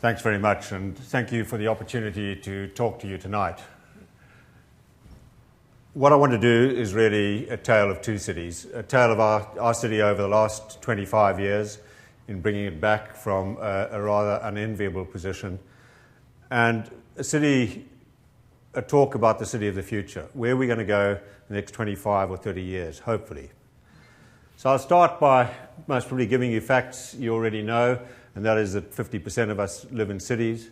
Thanks very much, and thank you for the opportunity to talk to you tonight. What I want to do is really a tale of two cities, a tale of our city over the last 25 years in bringing it back from a rather unenviable position, and a talk about the city of the future, where we're going to go the next 25 or 30 years, hopefully. So I'll start by most probably giving you facts you already know, and that is that 50% of us live in cities.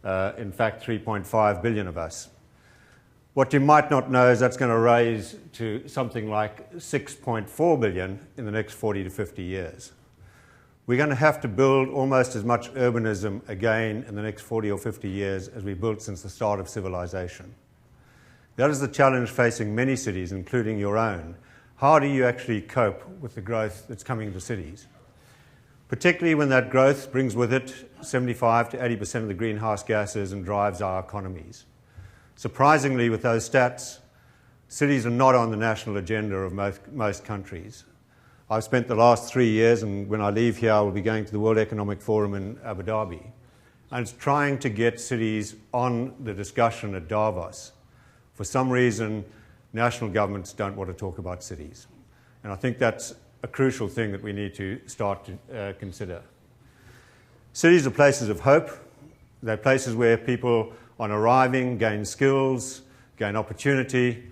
In fact, 3.5 billion of us. What you might not know is that's going to raise to something like 6.4 billion in the next 40 to 50 years. We're going to have to build almost as much urbanism again in the next 40 or 50 years as we built since the start of civilization. That is the challenge facing many cities, including your own. How do you actually cope with the growth that's coming to cities? Particularly when that growth brings with it 75 to 80% of the greenhouse gases and drives our economies. Surprisingly, with those stats, cities are not on the national agenda of most countries. I've spent the last 3 years, and when I leave here, I will be going to the World Economic Forum in Abu Dhabi. And it's trying to get cities on the discussion at Davos. For some reason, national governments don't want to talk about cities. And I think that's a crucial thing that we need to start to consider. Cities are places of hope. They're places where people, on arriving, gain skills, gain opportunity,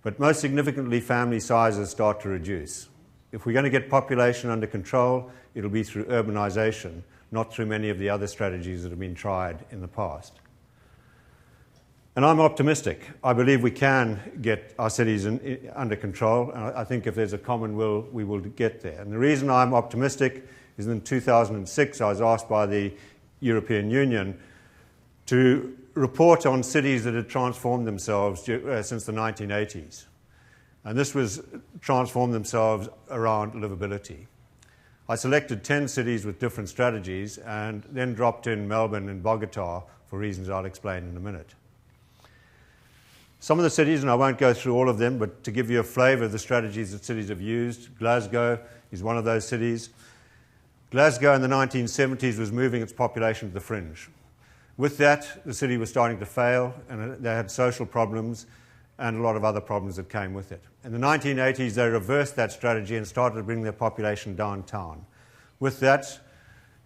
but most significantly, family sizes start to reduce. If we're going to get population under control, it'll be through urbanization, not through many of the other strategies that have been tried in the past. And I'm optimistic. I believe we can get our cities under control. And I think if there's a common will, we will get there. And the reason I'm optimistic is in 2006, I was asked by the European Union to report on cities that had transformed themselves since the 1980s. And this was transformed themselves around livability. I selected 10 cities with different strategies and then dropped in Melbourne and Bogota for reasons I'll explain in a minute. Some of the cities, and I won't go through all of them, but to give you a flavour of the strategies that cities have used, Glasgow is one of those cities. Glasgow in the 1970s was moving its population to the fringe. With that, the city was starting to fail, and they had social problems and a lot of other problems that came with it. In the 1980s, they reversed that strategy and started to bring their population downtown. With that,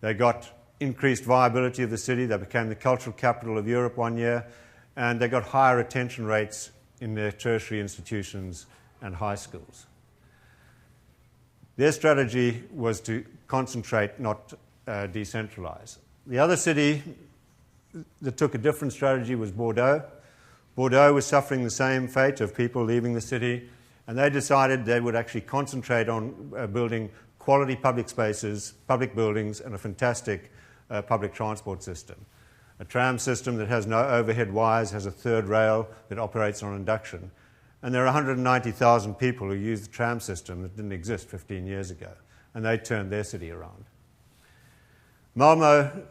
they got increased viability of the city. They became the cultural capital of Europe one year, and they got higher retention rates in their tertiary institutions and high schools. Their strategy was to concentrate, not decentralize. The other city that took a different strategy was Bordeaux. Bordeaux was suffering the same fate of people leaving the city, and they decided they would actually concentrate on building quality public spaces, public buildings, and a fantastic public transport system. A tram system that has no overhead wires, has a third rail that operates on induction. And there are 190,000 people who use the tram system that didn't exist 15 years ago, and they turned their city around. Malmö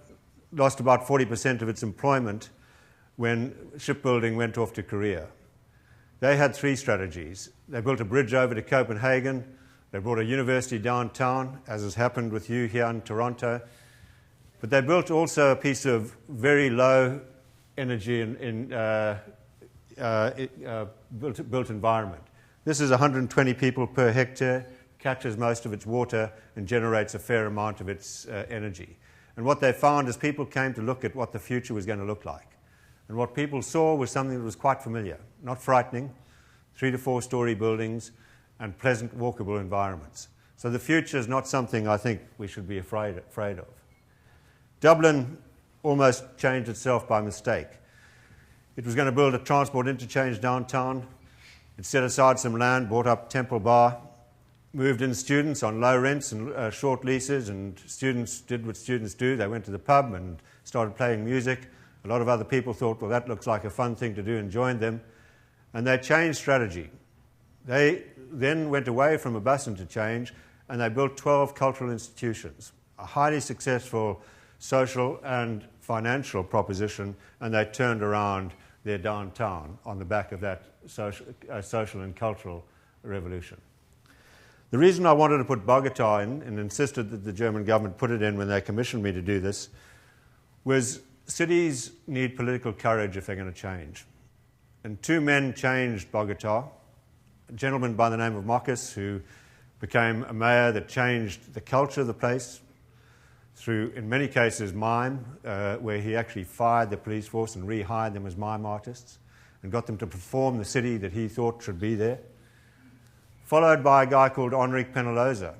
lost about 40% of its employment when shipbuilding went off to Korea. They had three strategies. They built a bridge over to Copenhagen, they brought a university downtown, as has happened with you here in Toronto, but they built also a piece of very low energy built environment. This is 120 people per hectare, catches most of its water and generates a fair amount of its energy. And what they found is people came to look at what the future was going to look like. And what people saw was something that was quite familiar, not frightening, 3 to 4 story buildings and pleasant walkable environments. So the future is not something I think we should be afraid of. Dublin almost changed itself by mistake. It was going to build a transport interchange downtown. It set aside some land, bought up Temple Bar, moved in students on low rents and short leases, and students did what students do. They went to the pub and started playing music. A lot of other people thought, well, that looks like a fun thing to do, and joined them. And they changed strategy. They then went away from a bus interchange, and they built 12 cultural institutions, a highly successful social and financial proposition, and they turned around their downtown on the back of that social and cultural revolution. The reason I wanted to put Bogota in and insisted that the German government put it in when they commissioned me to do this was cities need political courage if they're going to change. And two men changed Bogota. A gentleman by the name of Marcus, who became a mayor that changed the culture of the place through, in many cases, mime, where he actually fired the police force and rehired them as mime artists and got them to perform the city that he thought should be there. Followed by a guy called Enrique Penaloza,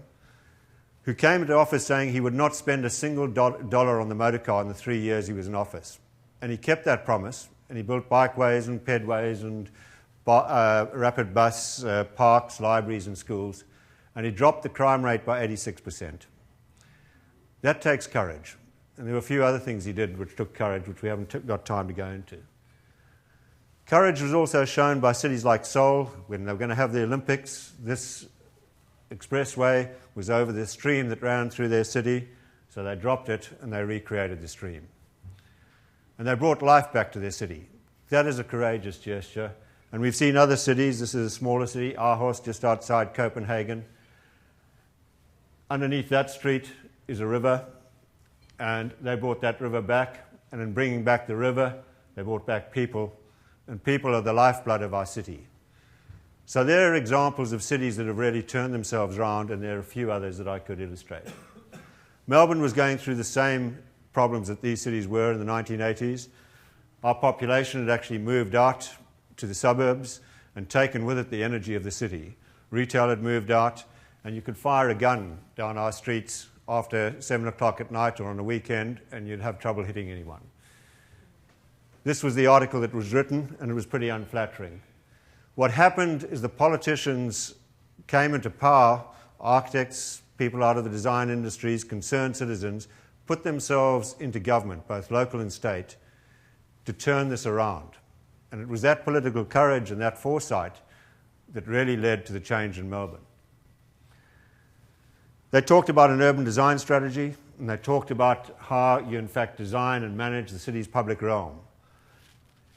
who came into office saying he would not spend a single dollar on the motorcar in the 3 years he was in office. And he kept that promise, and he built bikeways and pedways and rapid bus parks, libraries and schools, and he dropped the crime rate by 86%. That takes courage. And there were a few other things he did which took courage, which we haven't got time to go into. Courage was also shown by cities like Seoul. When they were going to have the Olympics, this expressway was over the stream that ran through their city, so they dropped it and they recreated the stream. And they brought life back to their city. That is a courageous gesture. And we've seen other cities. This is a smaller city, Aarhus, just outside Copenhagen. Underneath that street is a river, and they brought that river back. And in bringing back the river, they brought back people, and people are the lifeblood of our city. So there are examples of cities that have really turned themselves around, and there are a few others that I could illustrate. Melbourne was going through the same problems that these cities were in the 1980s. Our population had actually moved out to the suburbs and taken with it the energy of the city. Retail had moved out, and you could fire a gun down our streets after 7 o'clock at night or on a weekend, and you'd have trouble hitting anyone. This was the article that was written, and it was pretty unflattering. What happened is the politicians came into power, architects, people out of the design industries, concerned citizens, put themselves into government, both local and state, to turn this around. And it was that political courage and that foresight that really led to the change in Melbourne. They talked about an urban design strategy, and they talked about how you in fact design and manage the city's public realm.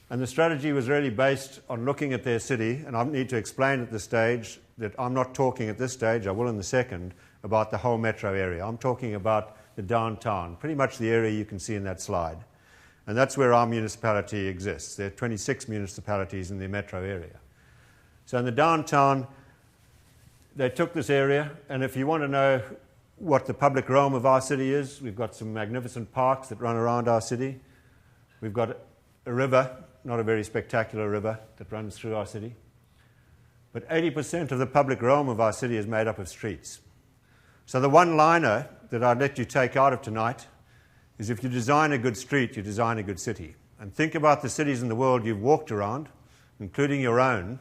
And the strategy was really based on looking at their city, and I need to explain at this stage that I'm not talking at this stage, I will in the second, about the whole metro area. I'm talking about the downtown, pretty much the area you can see in that slide. And that's where our municipality exists. There are 26 municipalities in the metro area. So in the downtown, they took this area, and if you want to know what the public realm of our city is, we've got some magnificent parks that run around our city. We've got a river, not a very spectacular river, that runs through our city. But 80% of the public realm of our city is made up of streets. So the one-liner that I'd let you take out of tonight is if you design a good street, you design a good city. And think about the cities in the world you've walked around, including your own.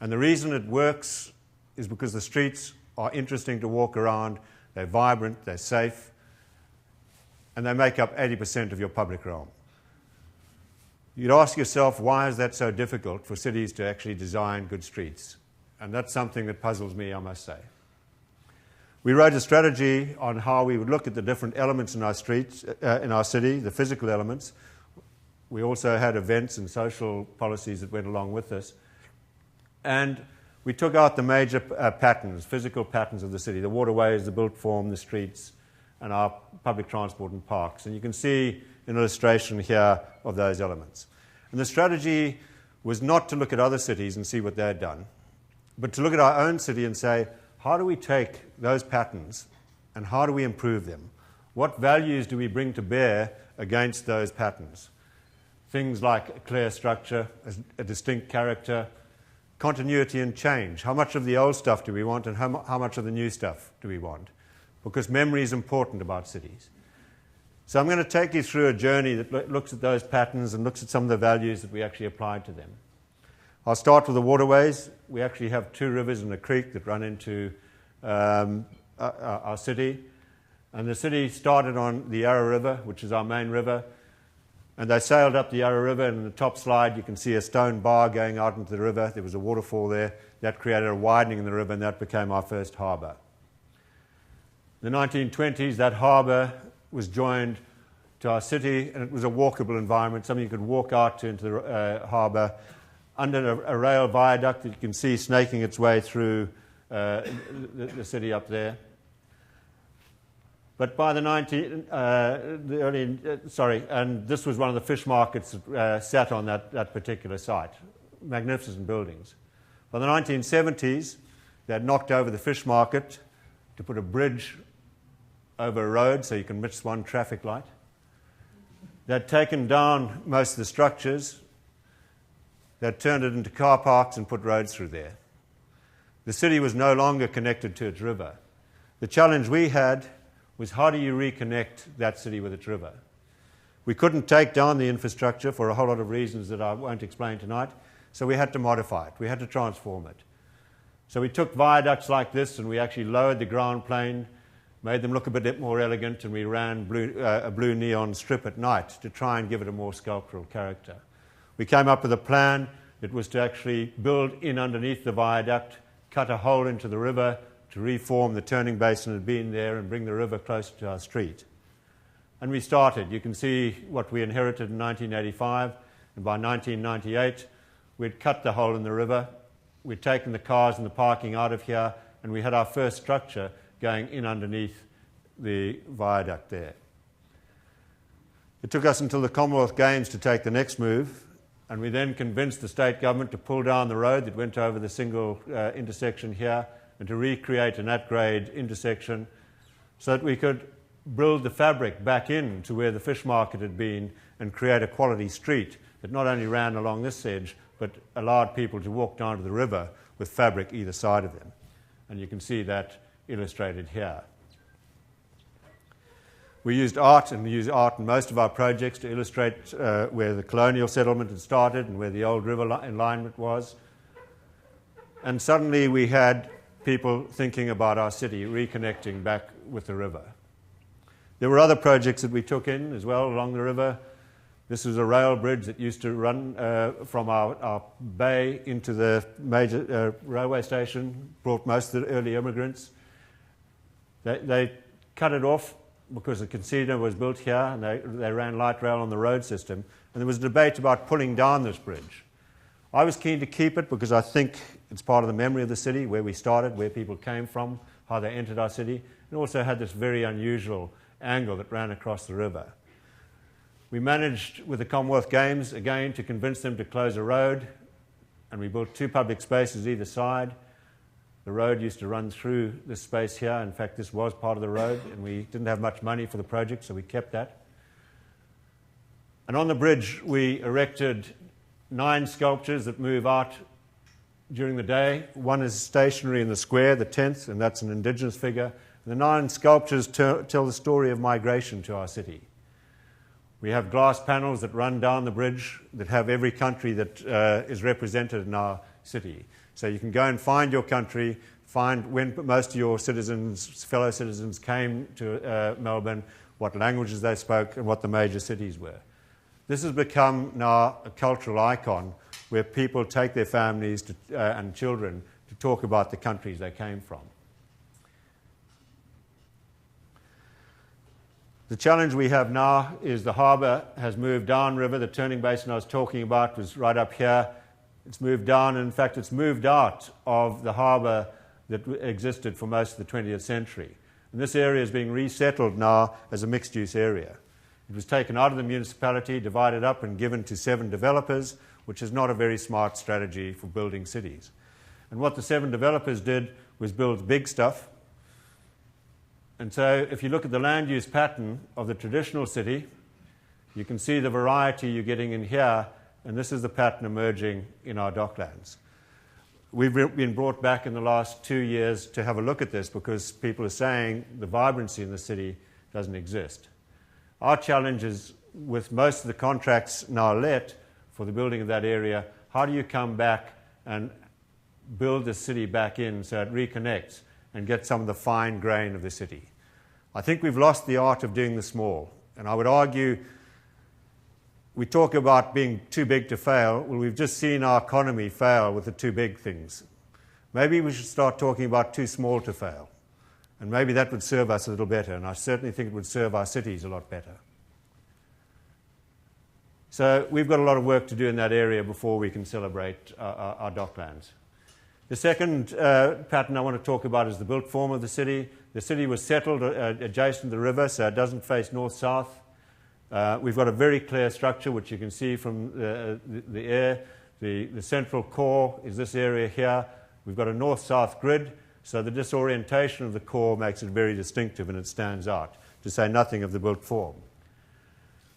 And the reason it works is because the streets are interesting to walk around, they're vibrant, they're safe, and they make up 80% of your public realm. You'd ask yourself, why is that so difficult for cities to actually design good streets? And that's something that puzzles me, I must say. We wrote a strategy on how we would look at the different elements in our streets, in our city, the physical elements. We also had events and social policies that went along with this. And we took out the major patterns, physical patterns of the city, the waterways, the built form, the streets, and our public transport and parks. And you can see an illustration here of those elements. And the strategy was not to look at other cities and see what they had done, but to look at our own city and say, how do we take those patterns and how do we improve them? What values do we bring to bear against those patterns? Things like a clear structure, a distinct character, continuity and change. How much of the old stuff do we want and how much of the new stuff do we want? Because memory is important about cities. So I'm going to take you through a journey that looks at those patterns and looks at some of the values that we actually applied to them. I'll start with the waterways. We actually have two rivers and a creek that run into our city. And the city started on the Yarra River, which is our main river. And they sailed up the Yarra River, and in the top slide you can see a stone bar going out into the river. There was a waterfall there. That created a widening in the river, and that became our first harbour. In the 1920s, that harbour was joined to our city, and it was a walkable environment, something you could walk out to into the harbour under a rail viaduct that you can see snaking its way through the city up there. But by and this was one of the fish markets that sat on that particular site. Magnificent buildings. By the 1970s, they had knocked over the fish market to put a bridge over a road so you can miss one traffic light. They'd taken down most of the structures. They'd turned it into car parks and put roads through there. The city was no longer connected to its river. The challenge we had was, how do you reconnect that city with its river? We couldn't take down the infrastructure for a whole lot of reasons that I won't explain tonight, so we had to modify it. We had to transform it. So we took viaducts like this and we actually lowered the ground plane, made them look a bit more elegant, and we ran a blue neon strip at night to try and give it a more sculptural character. We came up with a plan. It was to actually build in underneath the viaduct, cut a hole into the river to reform the turning basin that had been there and bring the river closer to our street. And we started. You can see what we inherited in 1985, and by 1998 we'd cut the hole in the river, we'd taken the cars and the parking out of here, and we had our first structure going in underneath the viaduct there. It took us until the Commonwealth Games to take the next move, and we then convinced the state government to pull down the road that went over the single intersection here and to recreate an at-grade intersection so that we could build the fabric back in to where the fish market had been and create a quality street that not only ran along this edge but allowed people to walk down to the river with fabric either side of them. And you can see that illustrated here. We used art, and we use art in most of our projects to illustrate where the colonial settlement had started and where the old river alignment was. And suddenly we had people thinking about our city, reconnecting back with the river. There were other projects that we took in as well along the river. This was a rail bridge that used to run from our bay into the major railway station, brought most of the early immigrants. They cut it off because the casino was built here, and they ran light rail on the road system. And there was a debate about pulling down this bridge. I was keen to keep it because I think it's part of the memory of the city, where we started, where people came from, how they entered our city, and also had this very unusual angle that ran across the river. We managed, with the Commonwealth Games, again, to convince them to close a road, and we built 2 public spaces either side. The road used to run through this space here. In fact, this was part of the road, and we didn't have much money for the project, so we kept that. And on the bridge, we erected 9 sculptures that move out during the day. One is stationary in the square, the 10th, and that's an Indigenous figure. And the 9 sculptures tell the story of migration to our city. We have glass panels that run down the bridge that have every country that is represented in our city. So you can go and find your country, find when most of your fellow citizens came to Melbourne, what languages they spoke, and what the major cities were. This has become now a cultural icon where people take their families and children to talk about the countries they came from. The challenge we have now is the harbour has moved downriver. The turning basin I was talking about was right up here. It's moved down, and in fact it's moved out of the harbour that existed for most of the 20th century. And this area is being resettled now as a mixed-use area. It was taken out of the municipality, divided up and given to 7 developers, which is not a very smart strategy for building cities. And what the 7 developers did was build big stuff. And so if you look at the land use pattern of the traditional city, you can see the variety you're getting in here, and this is the pattern emerging in our docklands. We've been brought back in the last 2 years to have a look at this because people are saying the vibrancy in the city doesn't exist. Our challenge is, with most of the contracts now let for the building of that area, how do you come back and build the city back in so it reconnects and get some of the fine grain of the city? I think we've lost the art of doing the small. And I would argue, we talk about being too big to fail. Well, we've just seen our economy fail with the too big things. Maybe we should start talking about too small to fail. And maybe that would serve us a little better. And I certainly think it would serve our cities a lot better. So we've got a lot of work to do in that area before we can celebrate our docklands. The second pattern I want to talk about is the built form of the city. The city was settled adjacent to the river, so it doesn't face north-south. We've got a very clear structure, which you can see from the air. The central core is this area here. We've got a north-south grid, so the disorientation of the core makes it very distinctive and it stands out, to say nothing of the built form.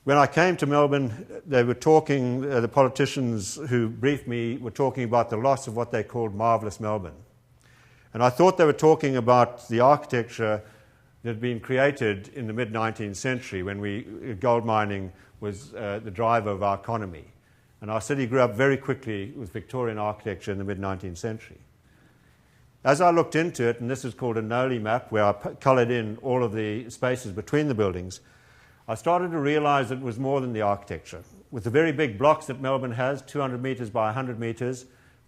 When I came to Melbourne, they were talking, the politicians who briefed me were talking about the loss of what they called marvellous Melbourne. And I thought they were talking about the architecture that had been created in the mid-19th century when gold mining was the driver of our economy. And our city grew up very quickly with Victorian architecture in the mid-19th century. As I looked into it, and this is called a Noli map, where I coloured in all of the spaces between the buildings, I started to realise that it was more than the architecture. With the very big blocks that Melbourne has, 200 metres by 100 metres,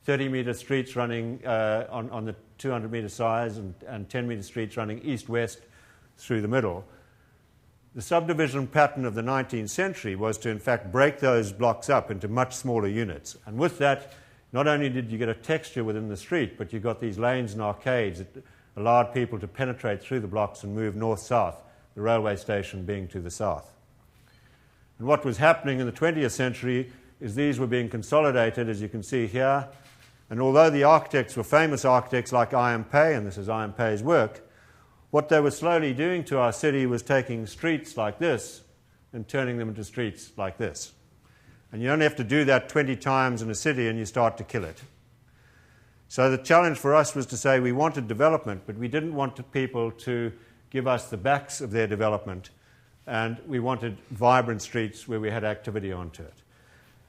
30-metre streets running on the 200-metre size and 10-metre streets running east-west through the middle, the subdivision pattern of the 19th century was to, in fact, break those blocks up into much smaller units. And with that, not only did you get a texture within the street, but you got these lanes and arcades that allowed people to penetrate through the blocks and move north-south, the railway station being to the south. And what was happening in the 20th century is these were being consolidated, as you can see here. And although the architects were famous architects like I.M. Pei, and this is I.M. Pei's work, what they were slowly doing to our city was taking streets like this and turning them into streets like this. And you only have to do that 20 times in a city and you start to kill it. So the challenge for us was to say we wanted development, but we didn't want people to give us the backs of their development, and we wanted vibrant streets where we had activity onto it.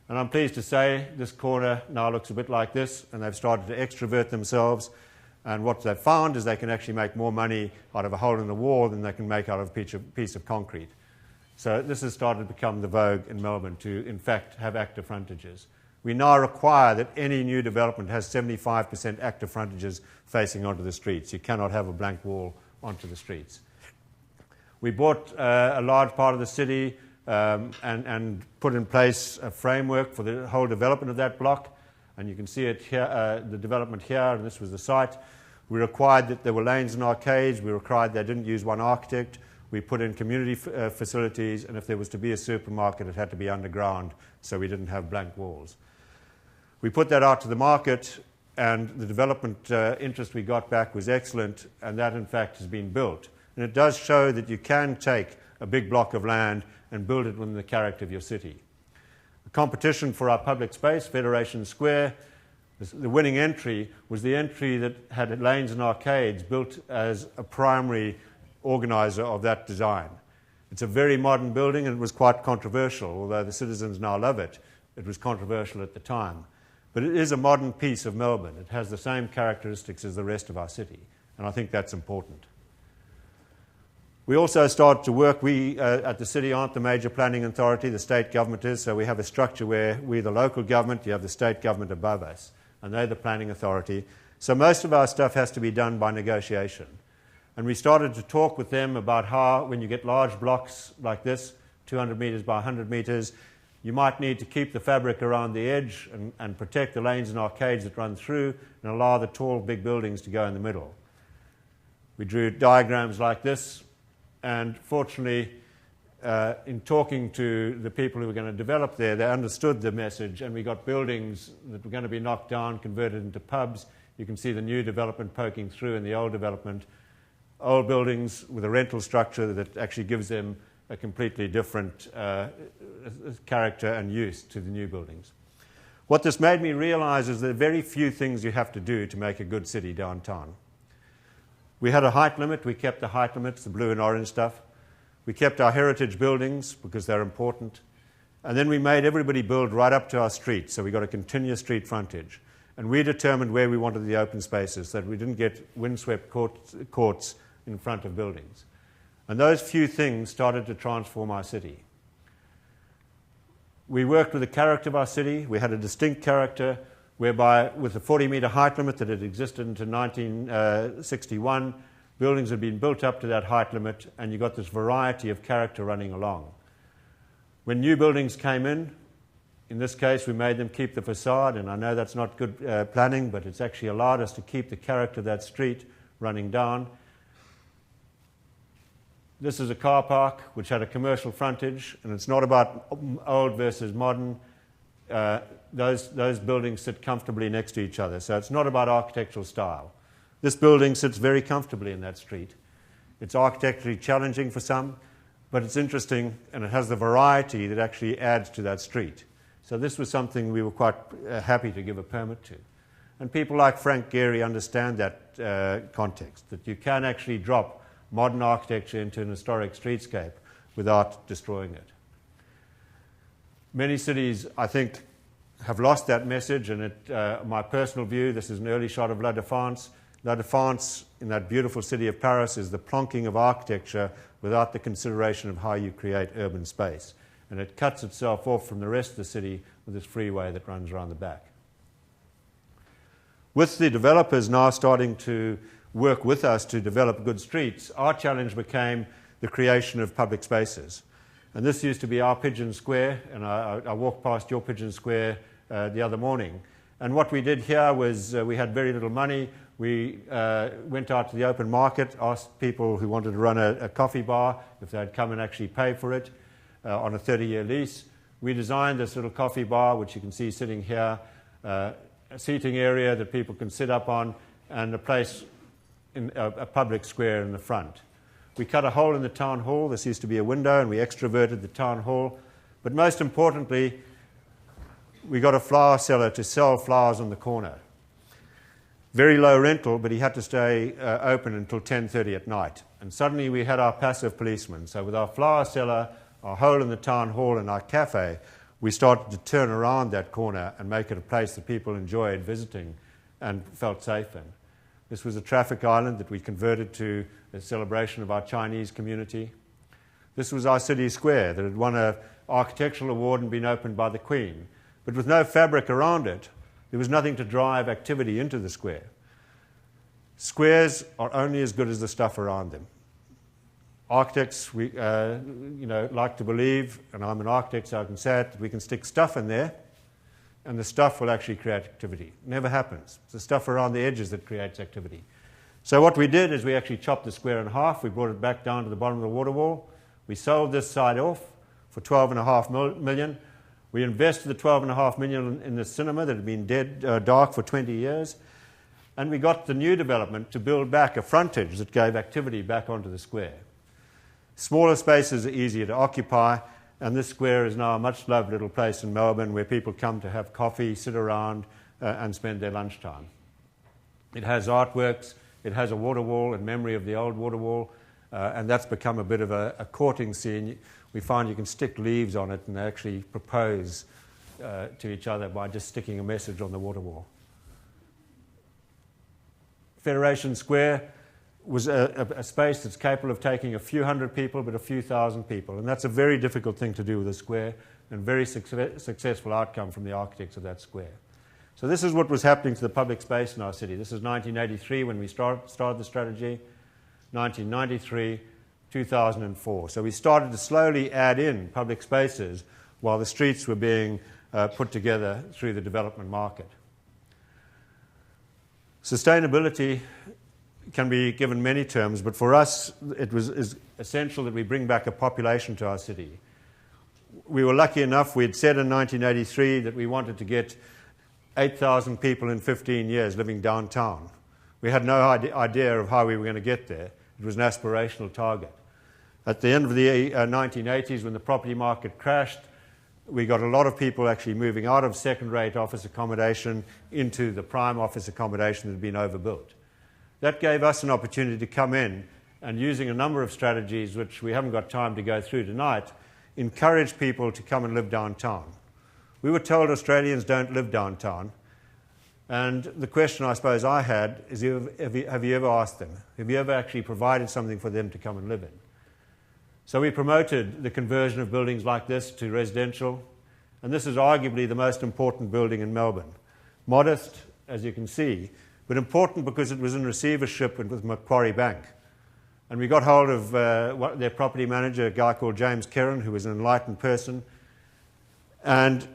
And I'm pleased to say this corner now looks a bit like this, and they've started to extrovert themselves. And what they've found is they can actually make more money out of a hole in the wall than they can make out of a piece of concrete. So this has started to become the vogue in Melbourne to, in fact, have active frontages. We now require that any new development has 75% active frontages facing onto the streets. You cannot have a blank wall onto the streets. We bought a large part of the city and put in place a framework for the whole development of that block. And you can see it here, the development here, and this was the site. We required that there were lanes and arcades. We required they didn't use one architect. We put in community facilities, and if there was to be a supermarket, it had to be underground, so we didn't have blank walls. We put that out to the market, and the development interest we got back was excellent, and that, in fact, has been built. And it does show that you can take a big block of land and build it within the character of your city. The competition for our public space, Federation Square, the winning entry was the entry that had lanes and arcades built as a primary organiser of that design. It's a very modern building, and it was quite controversial. Although the citizens now love it, it was controversial at the time. But it is a modern piece of Melbourne. It has the same characteristics as the rest of our city, and I think that's important. We also started to work, we at the city aren't the major planning authority, the state government is, so we have a structure where we're the local government, you have the state government above us, and they're the planning authority. So most of our stuff has to be done by negotiation. And we started to talk with them about how, when you get large blocks like this, 200 metres by 100 metres, you might need to keep the fabric around the edge and protect the lanes and arcades that run through and allow the tall, big buildings to go in the middle. We drew diagrams like this, and fortunately, in talking to the people who were going to develop there, they understood the message, and we got buildings that were going to be knocked down, converted into pubs. You can see the new development poking through in the old development. Old buildings with a rental structure that actually gives them a completely different character and use to the new buildings. What this made me realise is there are very few things you have to do to make a good city downtown. We had a height limit. We kept the height limits, the blue and orange stuff. We kept our heritage buildings because they're important. And then we made everybody build right up to our street, so we got a continuous street frontage. And we determined where we wanted the open spaces, so that we didn't get windswept courts in front of buildings. And those few things started to transform our city. We worked with the character of our city. We had a distinct character whereby, with the 40-metre height limit that had existed until 1961, buildings had been built up to that height limit, and you got this variety of character running along. When new buildings came in, In this case, we made them keep the facade, and I know that's not good planning, but it's actually allowed us to keep the character of that street running down. This is a car park which had a commercial frontage, and it's not about old versus modern. Those buildings sit comfortably next to each other, so it's not about architectural style. This building sits very comfortably in that street. It's architecturally challenging for some, but it's interesting, and it has the variety that actually adds to that street. So this was something we were quite happy to give a permit to. And people like Frank Gehry understand that context, that you can actually drop modern architecture into an historic streetscape without destroying it. Many cities, I think, have lost that message, and my personal view, this is an early shot of La Défense. La Défense, in that beautiful city of Paris, is the plonking of architecture without the consideration of how you create urban space. And it cuts itself off from the rest of the city with this freeway that runs around the back. With the developers now starting to work with us to develop good streets, our challenge became the creation of public spaces. And this used to be our Pigeon Square, and I walked past your Pigeon Square the other morning. And what we did here was we had very little money. We went out to the open market, asked people who wanted to run a coffee bar if they'd come and actually pay for it on a 30-year lease. We designed this little coffee bar, which you can see sitting here, a seating area that people can sit up on, and a place in a public square in the front. We cut a hole in the town hall. This used to be a window, and we extroverted the town hall. But most importantly, we got a flower seller to sell flowers on the corner. Very low rental, but he had to stay open until 10:30 at night. And suddenly we had our passive policeman. So with our flower seller, our hole in the town hall, and our cafe, we started to turn around that corner and make it a place that people enjoyed visiting and felt safe in. This was a traffic island that we converted to a celebration of our Chinese community. This was our city square that had won an architectural award and been opened by the Queen. But with no fabric around it, there was nothing to drive activity into the square. Squares are only as good as the stuff around them. Architects, we like to believe, and I'm an architect so I can say it, that we can stick stuff in there and the stuff will actually create activity. It never happens. It's the stuff around the edges that creates activity. So what we did is we actually chopped the square in half. We brought it back down to the bottom of the water wall. We sold this side off for $12.5 million. We invested the $12.5 million in the cinema that had been dark for 20 years. And we got the new development to build back a frontage that gave activity back onto the square. Smaller spaces are easier to occupy, and this square is now a much loved little place in Melbourne where people come to have coffee, sit around, and spend their lunchtime. It has artworks, it has a water wall in memory of the old water wall, and that's become a bit of a courting scene. We find you can stick leaves on it and they actually propose to each other by just sticking a message on the water wall. Federation Square was a space that's capable of taking a few hundred people, but a few thousand people. And that's a very difficult thing to do with a square, and very successful outcome from the architects of that square. So this is what was happening to the public space in our city. This is 1983 when we started the strategy, 1993, 2004. So we started to slowly add in public spaces while the streets were being put together through the development market. Sustainability can be given many terms, but for us it is essential that we bring back a population to our city. We were lucky enough, we had said in 1983 that we wanted to get 8,000 people in 15 years living downtown. We had no idea of how we were going to get there. It was an aspirational target. At the end of the 1980s, when the property market crashed, we got a lot of people actually moving out of second-rate office accommodation into the prime office accommodation that had been overbuilt. That gave us an opportunity to come in and, using a number of strategies which we haven't got time to go through tonight, encourage people to come and live downtown. We were told Australians don't live downtown, and the question I suppose I had is, have you ever asked them? Have you ever actually provided something for them to come and live in? So we promoted the conversion of buildings like this to residential, and this is arguably the most important building in Melbourne. Modest, as you can see, but important because it was in receivership with Macquarie Bank. And we got hold of their property manager, a guy called James Kerrin, who was an enlightened person, and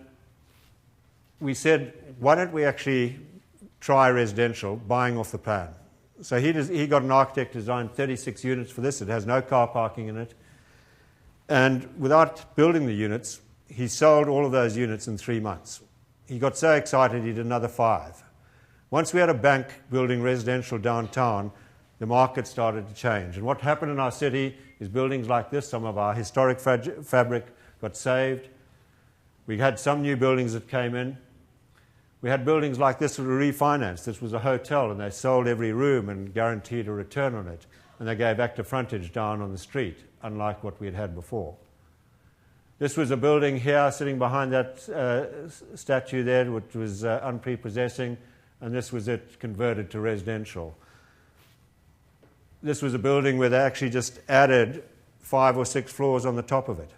we said, why don't we actually try residential, buying off the plan? So he got an architect to design 36 units for this. It has no car parking in it. And without building the units, he sold all of those units in 3 months. He got so excited he did another 5. Once we had a bank building residential downtown, the market started to change. And what happened in our city is buildings like this, some of our historic fabric got saved. We had some new buildings that came in. We had buildings like this that were refinanced. This was a hotel, and they sold every room and guaranteed a return on it. And they gave active frontage down on the street, unlike what we had had before. This was a building here, sitting behind that statue there, which was unprepossessing, and this was it converted to residential. This was a building where they actually just added 5 or 6 floors on the top of it.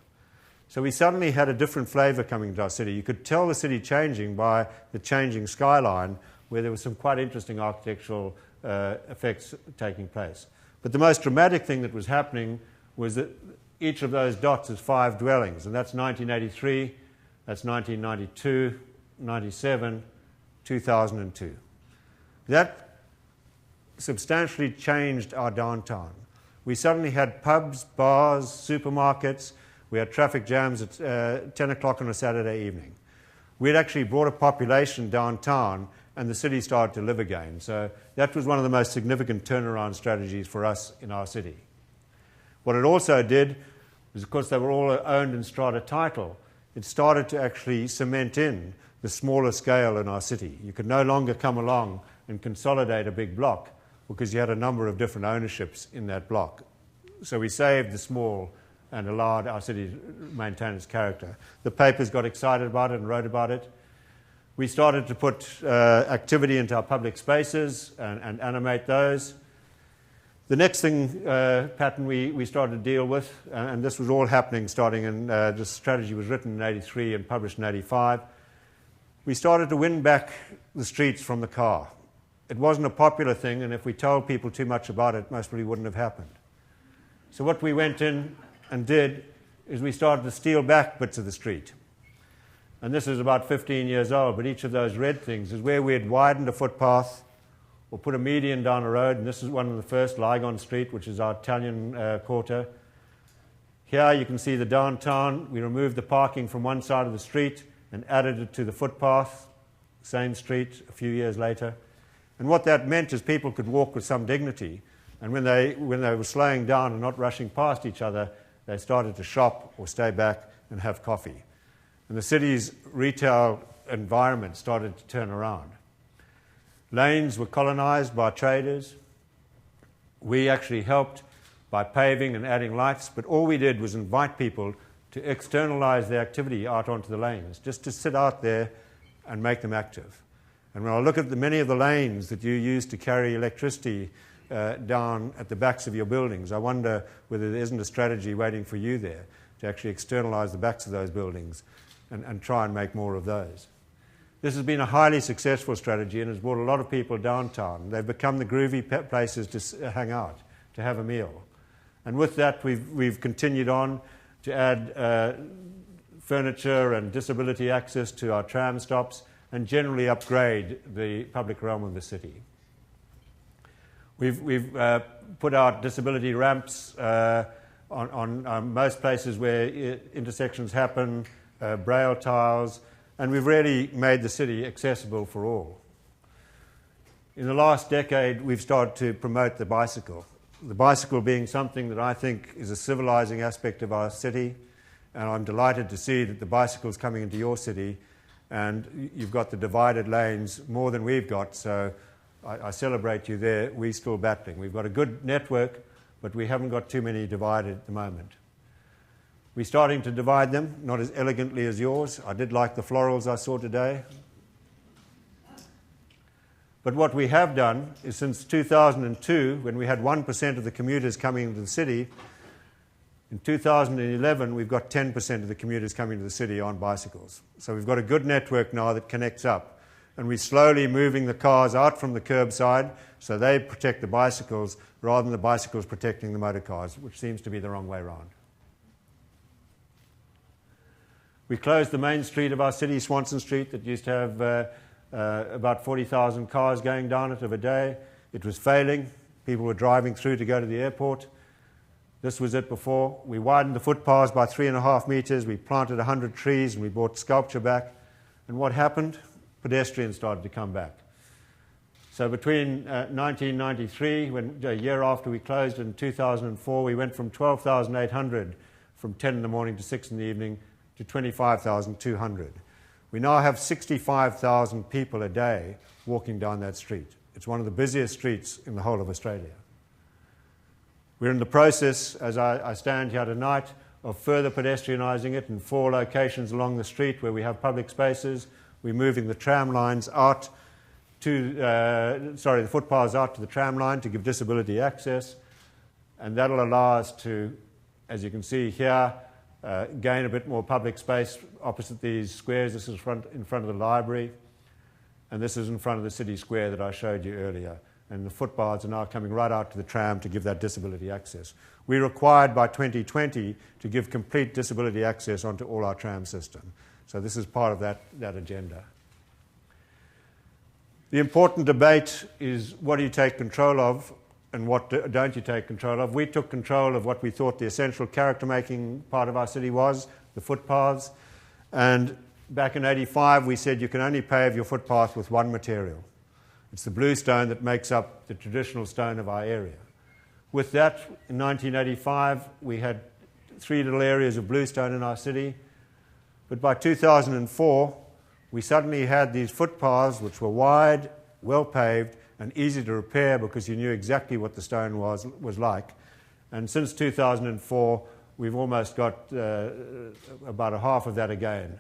So we suddenly had a different flavour coming to our city. You could tell the city changing by the changing skyline, where there was some quite interesting architectural effects taking place. But the most dramatic thing that was happening was that each of those dots is 5 dwellings, and that's 1983, that's 1992, 97, 2002. That substantially changed our downtown. We suddenly had pubs, bars, supermarkets. We had traffic jams at 10 o'clock on a Saturday evening. We'd actually brought a population downtown, and the city started to live again. So that was one of the most significant turnaround strategies for us in our city. What it also did was, of course, they were all owned in strata title. It started to actually cement in the smaller scale in our city. You could no longer come along and consolidate a big block because you had a number of different ownerships in that block. So we saved the small and allowed our city to maintain its character. The papers got excited about it and wrote about it. We started to put activity into our public spaces and animate those. The next thing pattern we started to deal with, and this was all happening starting in, this strategy was written in 83 and published in 85, we started to win back the streets from the car. It wasn't a popular thing, and if we told people too much about it, most probably wouldn't have happened. So what we went in and did is we started to steal back bits of the street. And this is about 15 years old, but each of those red things is where we had widened a footpath or put a median down a road, and this is one of the first, Lygon Street, which is our Italian quarter. Here you can see the downtown. We removed the parking from one side of the street and added it to the footpath, same street a few years later. And what that meant is people could walk with some dignity, and when they were slowing down and not rushing past each other, they started to shop or stay back and have coffee. And the city's retail environment started to turn around. Lanes were colonized by traders. We actually helped by paving and adding lights, but all we did was invite people to externalize their activity out onto the lanes, just to sit out there and make them active. And when I look at many of the lanes that you use to carry electricity down at the backs of your buildings, I wonder whether there isn't a strategy waiting for you there to actually externalize the backs of those buildings and try and make more of those. This has been a highly successful strategy and has brought a lot of people downtown. They've become the groovy places to hang out, to have a meal. And with that, we've continued on to add furniture and disability access to our tram stops and generally upgrade the public realm of the city. We've put out disability ramps on most places where intersections happen, braille tiles, and we've really made the city accessible for all. In the last decade, we've started to promote the bicycle being something that I think is a civilizing aspect of our city, and I'm delighted to see that the bicycle's coming into your city, and you've got the divided lanes more than we've got, so I celebrate you there. We're still battling. We've got a good network, but we haven't got too many divided at the moment. We're starting to divide them, not as elegantly as yours. I did like the florals I saw today. But what we have done is since 2002, when we had 1% of the commuters coming into the city, in 2011 we've got 10% of the commuters coming to the city on bicycles. So we've got a good network now that connects up. And we're slowly moving the cars out from the curbside so they protect the bicycles rather than the bicycles protecting the motor cars, which seems to be the wrong way around. We closed the main street of our city, Swanson Street, that used to have about 40,000 cars going down it of a day. It was failing. People were driving through to go to the airport. This was it before. We widened the footpaths by 3.5 metres. We planted 100 trees and we brought sculpture back. And what happened? Pedestrians started to come back. So between 1993, a year after we closed, in 2004, we went from 12,800 from 10 in the morning to 6 in the evening to 25,200. We now have 65,000 people a day walking down that street. It's one of the busiest streets in the whole of Australia. We're in the process, as I stand here tonight, of further pedestrianising it in 4 locations along the street where we have public spaces. We're moving the tram lines out to, the footpaths out to the tram line to give disability access. And that'll allow us to, as you can see here, gain a bit more public space opposite these squares. This is in front of the library. And this is in front of the city square that I showed you earlier. And the footpaths are now coming right out to the tram to give that disability access. We're required by 2020 to give complete disability access onto all our tram system. So this is part of that agenda. The important debate is what do you take control of and what don't you take control of. We took control of what we thought the essential character-making part of our city was, the footpaths. And back in '85 we said you can only pave your footpath with one material. It's the blue stone that makes up the traditional stone of our area. With that, in 1985, we had 3 little areas of bluestone in our city. But by 2004, we suddenly had these footpaths which were wide, well paved, and easy to repair because you knew exactly what the stone was like. And since 2004, we've almost got about a half of that again.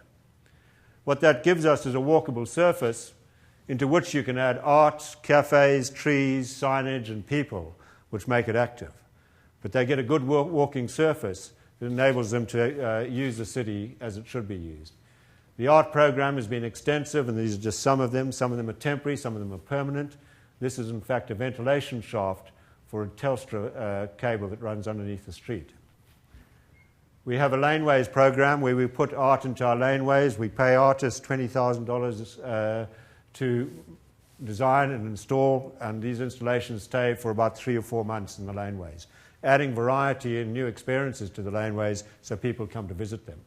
What that gives us is a walkable surface into which you can add art, cafes, trees, signage, and people, which make it active. But they get a good walking surface that enables them to use the city as it should be used. The art program has been extensive, and these are just some of them. Some of them are temporary, some of them are permanent. This is, in fact, a ventilation shaft for a Telstra cable that runs underneath the street. We have a laneways program where we put art into our laneways. We pay artists $20,000 to design and install, and these installations stay for about 3 or 4 months in the laneways, adding variety and new experiences to the laneways so people come to visit them.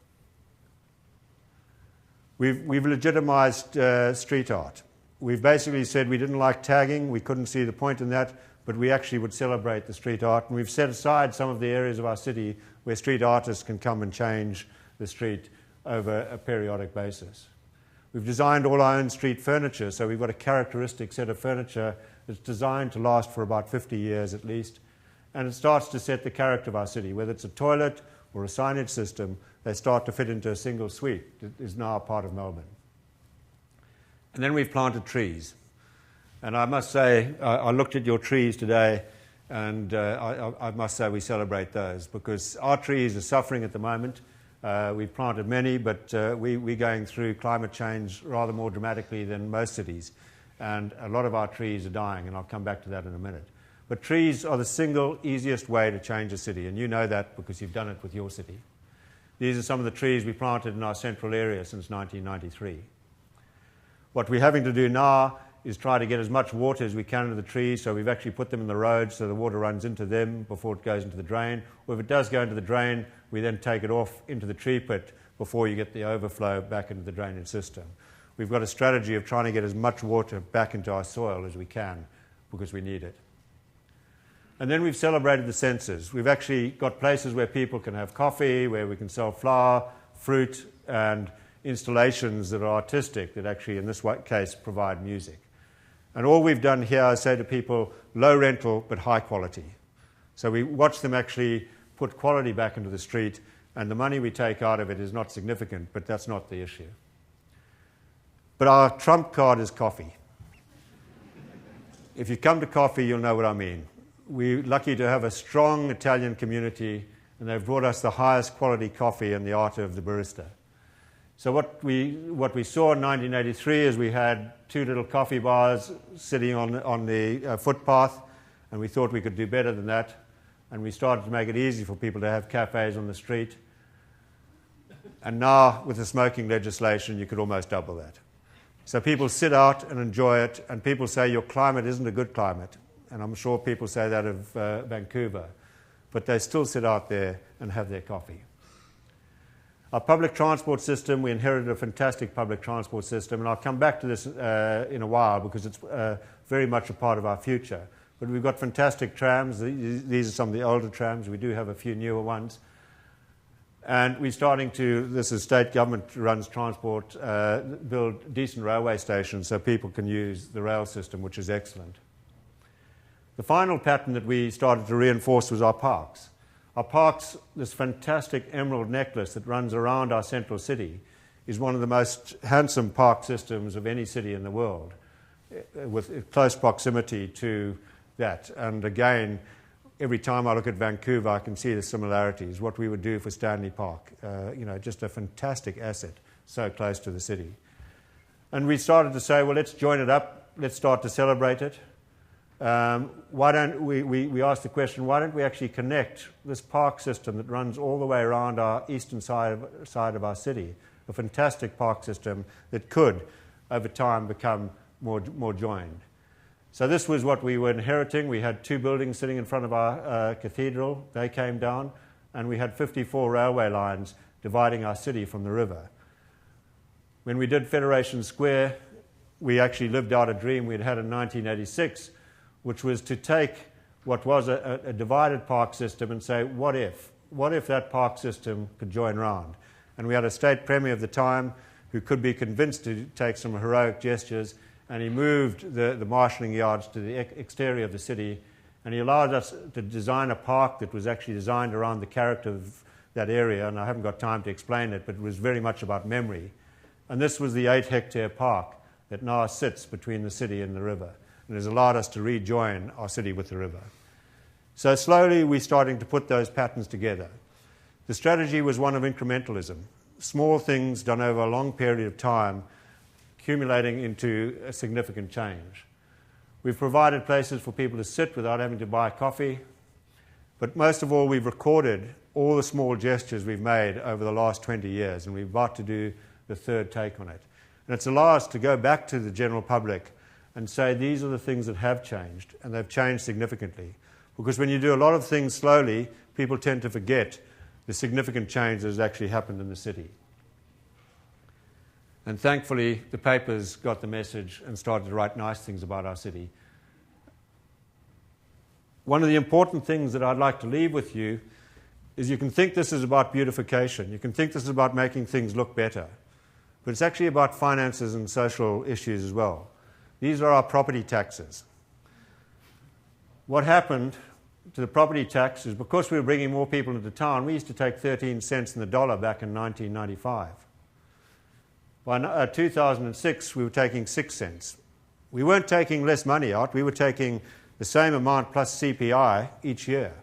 We've legitimised street art. We've basically said we didn't like tagging, we couldn't see the point in that, but we actually would celebrate the street art, and we've set aside some of the areas of our city where street artists can come and change the street over a periodic basis. We've designed all our own street furniture, so we've got a characteristic set of furniture that's designed to last for about 50 years at least, and it starts to set the character of our city. Whether it's a toilet or a signage system, they start to fit into a single suite that is now a part of Melbourne. And then we've planted trees. And I must say, I looked at your trees today, and I must say we celebrate those, because our trees are suffering at the moment. We've planted many, but we're going through climate change rather more dramatically than most cities. And a lot of our trees are dying, and I'll come back to that in a minute. But trees are the single easiest way to change a city, and you know that because you've done it with your city. These are some of the trees we planted in our central area since 1993. What we're having to do now is try to get as much water as we can into the trees, so we've actually put them in the road so the water runs into them before it goes into the drain. Or if it does go into the drain, we then take it off into the tree pit before you get the overflow back into the drainage system. We've got a strategy of trying to get as much water back into our soil as we can because we need it. And then we've celebrated the senses. We've actually got places where people can have coffee, where we can sell flour, fruit, and installations that are artistic that actually, in this case, provide music. And all we've done here is say to people, low rental but high quality. So we watch them actually put quality back into the street, and the money we take out of it is not significant, but that's not the issue. But our trump card is coffee. If you come to coffee, you'll know what I mean. We're lucky to have a strong Italian community, and they've brought us the highest quality coffee and the art of the barista. So what we saw in 1983 is we had 2 little coffee bars sitting on the footpath, and we thought we could do better than that, and we started to make it easy for people to have cafes on the street. And now, with the smoking legislation, you could almost double that. So people sit out and enjoy it, and people say your climate isn't a good climate. And I'm sure people say that of Vancouver. But they still sit out there and have their coffee. Our public transport system, we inherited a fantastic public transport system, and I'll come back to this in a while because it's very much a part of our future. But we've got fantastic trams. These are some of the older trams. We do have a few newer ones. And we're starting to, this is state government runs transport, build decent railway stations so people can use the rail system, which is excellent. The final pattern that we started to reinforce was our parks. Our parks, this fantastic emerald necklace that runs around our central city, is one of the most handsome park systems of any city in the world, with close proximity to that. And again, every time I look at Vancouver, I can see the similarities, what we would do for Stanley Park. Just a fantastic asset, so close to the city. And we started to say, well, let's join it up. Let's start to celebrate it. Why don't we asked the question, why don't we actually connect this park system that runs all the way around our eastern side of our city, a fantastic park system that could, over time, become more joined. So this was what we were inheriting. We had 2 buildings sitting in front of our cathedral. They came down, and we had 54 railway lines dividing our city from the river. When we did Federation Square, we actually lived out a dream we'd had in 1986, which was to take what was a divided park system and say, what if? What if that park system could join round? And we had a state premier of the time who could be convinced to take some heroic gestures, and he moved the marshalling yards to the exterior of the city, and he allowed us to design a park that was actually designed around the character of that area, and I haven't got time to explain it, but it was very much about memory. And this was the 8-hectare park that now sits between the city and the river, and has allowed us to rejoin our city with the river. So slowly we're starting to put those patterns together. The strategy was one of incrementalism, small things done over a long period of time, accumulating into a significant change. We've provided places for people to sit without having to buy coffee, but most of all, we've recorded all the small gestures we've made over the last 20 years, and we're about to do the third take on it. And it's allowed us to go back to the general public and say these are the things that have changed, and they've changed significantly. Because when you do a lot of things slowly, people tend to forget the significant change that has actually happened in the city. And thankfully, the papers got the message and started to write nice things about our city. One of the important things that I'd like to leave with you is you can think this is about beautification. You can think this is about making things look better. But it's actually about finances and social issues as well. These are our property taxes. What happened to the property tax is because we were bringing more people into town, we used to take 13 cents in the dollar back in 1995. By 2006, we were taking 6 cents. We weren't taking less money out. We were taking the same amount plus CPI each year.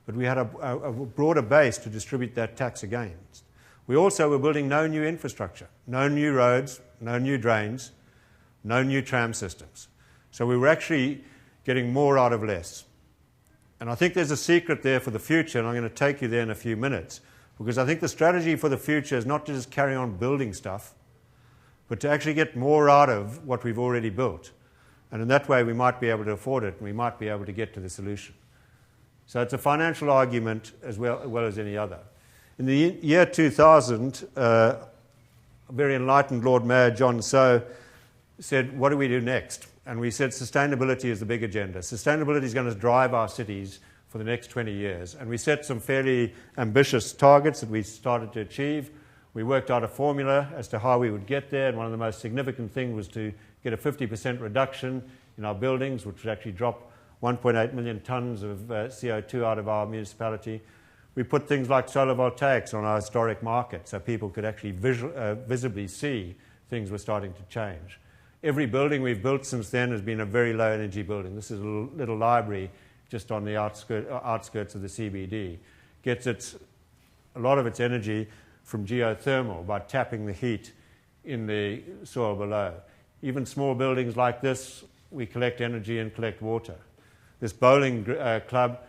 But we had a broader base to distribute that tax against. We also were building no new infrastructure, no new roads, no new drains, no new tram systems. So we were actually getting more out of less. And I think there's a secret there for the future, and I'm going to take you there in a few minutes, because I think the strategy for the future is not to just carry on building stuff, but to actually get more out of what we've already built. And in that way, we might be able to afford it, and we might be able to get to the solution. So it's a financial argument as well as any other. In the year 2000, a very enlightened Lord Mayor, John So, said, what do we do next? And we said sustainability is the big agenda. Sustainability is going to drive our cities for the next 20 years. And we set some fairly ambitious targets that we started to achieve. We worked out a formula as to how we would get there, and one of the most significant things was to get a 50% reduction in our buildings, which would actually drop 1.8 million tonnes of CO2 out of our municipality. We put things like solar voltaics on our historic market so people could actually visibly see things were starting to change. Every building we've built since then has been a very low energy building. This is a little library just on the outskirts of the CBD. Gets a lot of its energy from geothermal by tapping the heat in the soil below. Even small buildings like this, we collect energy and collect water. This bowling club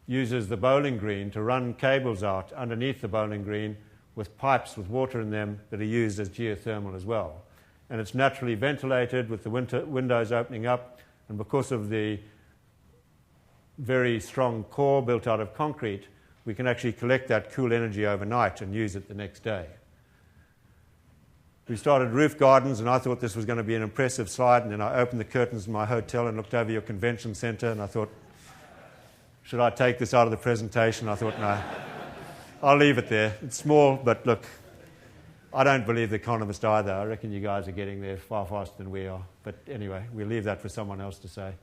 uses the bowling green to run cables out underneath the bowling green, with pipes with water in them that are used as geothermal as well. And it's naturally ventilated with the windows opening up, and because of the very strong core built out of concrete, we can actually collect that cool energy overnight and use it the next day. We started roof gardens, and I thought this was going to be an impressive slide, and then I opened the curtains in my hotel and looked over your convention centre, and I thought, should I take this out of the presentation? I thought, no, I'll leave it there. It's small, but look, I don't believe the economist either. I reckon you guys are getting there far faster than we are. But anyway, we'll leave that for someone else to say.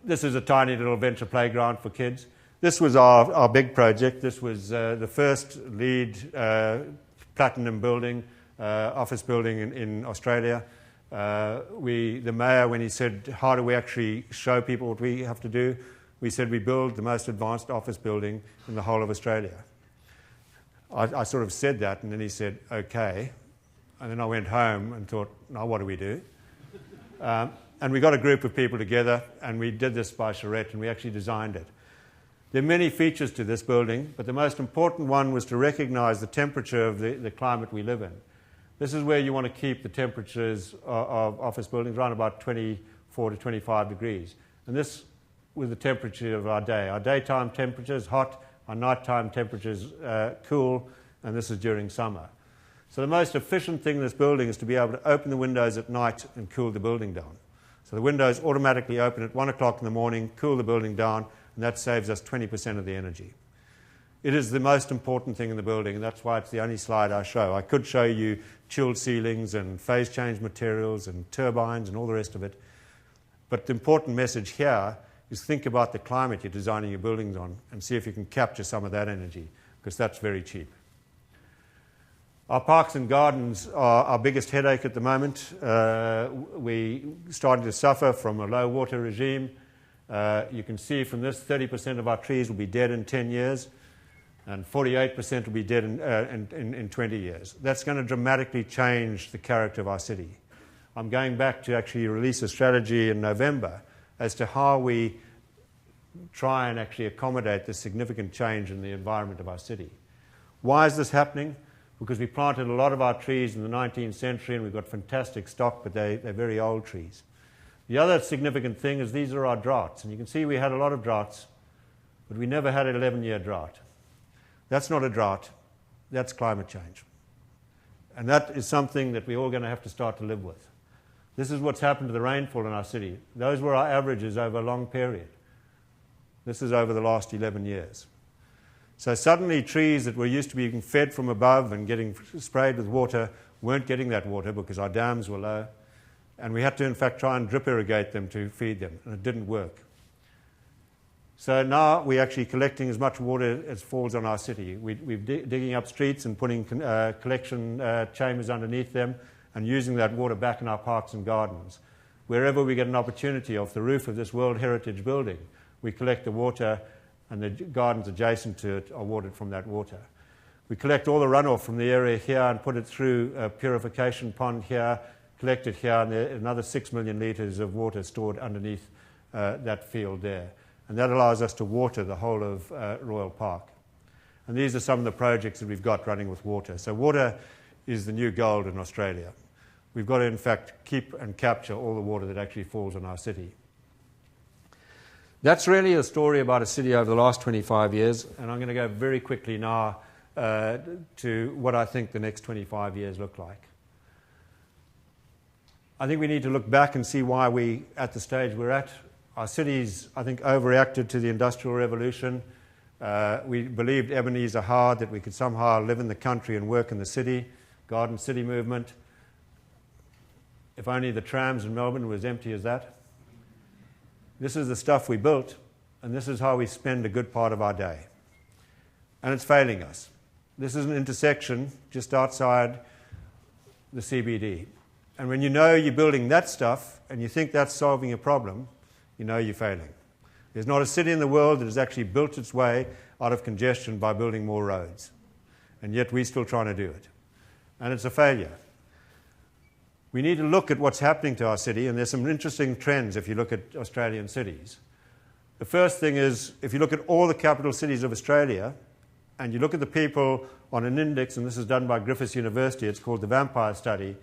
This is a tiny little venture playground for kids. This was our big project. This was the first LEED platinum building, office building in Australia. The mayor, when he said, how do we actually show people what we have to do, we said we build the most advanced office building in the whole of Australia. I sort of said that, and then he said, okay. And then I went home and thought, now what do we do? And we got a group of people together, and we did this by charrette, and we actually designed it. There are many features to this building, but the most important one was to recognize the temperature of the climate we live in. This is where you want to keep the temperatures of office buildings around about 24 to 25 degrees. And this was the temperature of our day. Our daytime temperature is hot, our nighttime temperature is cool, and this is during summer. So the most efficient thing in this building is to be able to open the windows at night and cool the building down. So the windows automatically open at 1 o'clock in the morning, cool the building down, and that saves us 20% of the energy. It is the most important thing in the building, and that's why it's the only slide I show. I could show you chilled ceilings and phase change materials and turbines and all the rest of it. But the important message here is think about the climate you're designing your buildings on and see if you can capture some of that energy, because that's very cheap. Our parks and gardens are our biggest headache at the moment. We're starting to suffer from a low water regime. You can see from this, 30% of our trees will be dead in 10 years, and 48% will be dead in 20 years. That's going to dramatically change the character of our city. I'm going back to actually release a strategy in November as to how we try and actually accommodate this significant change in the environment of our city. Why is this happening? Because we planted a lot of our trees in the 19th century, and we've got fantastic stock, but they're very old trees. The other significant thing is these are our droughts. And you can see we had a lot of droughts, but we never had an 11-year drought. That's not a drought. That's climate change. And that is something that we're all going to have to start to live with. This is what's happened to the rainfall in our city. Those were our averages over a long period. This is over the last 11 years. So suddenly trees that were used to being fed from above and getting sprayed with water weren't getting that water because our dams were low. And we had to, in fact, try and drip irrigate them to feed them, and it didn't work. So now we're actually collecting as much water as falls on our city. We're digging up streets and putting collection chambers underneath them and using that water back in our parks and gardens. Wherever we get an opportunity off the roof of this World Heritage building, we collect the water, and the gardens adjacent to it are watered from that water. We collect all the runoff from the area here and put it through a purification pond here, collect it here, and there's another 6 million litres of water stored underneath that field there. And that allows us to water the whole of Royal Park. And these are some of the projects that we've got running with water. So water is the new gold in Australia. We've got to, in fact, keep and capture all the water that actually falls on our city. That's really a story about a city over the last 25 years, and I'm going to go very quickly now to what I think the next 25 years look like. I think we need to look back and see why we're at the stage we're at. Our cities, I think, overreacted to the Industrial Revolution. We believed Ebenezer Howard that we could somehow live in the country and work in the city, Garden City movement. If only the trams in Melbourne were as empty as that. This is the stuff we built, and this is how we spend a good part of our day. And it's failing us. This is an intersection just outside the CBD. And when you know you're building that stuff and you think that's solving a problem, you know you're failing. There's not a city in the world that has actually built its way out of congestion by building more roads. And yet we're still trying to do it. And it's a failure. We need to look at what's happening to our city, and there's some interesting trends if you look at Australian cities. The first thing is, if you look at all the capital cities of Australia and you look at the people on an index, and this is done by Griffith University, it's called the Vampire Study,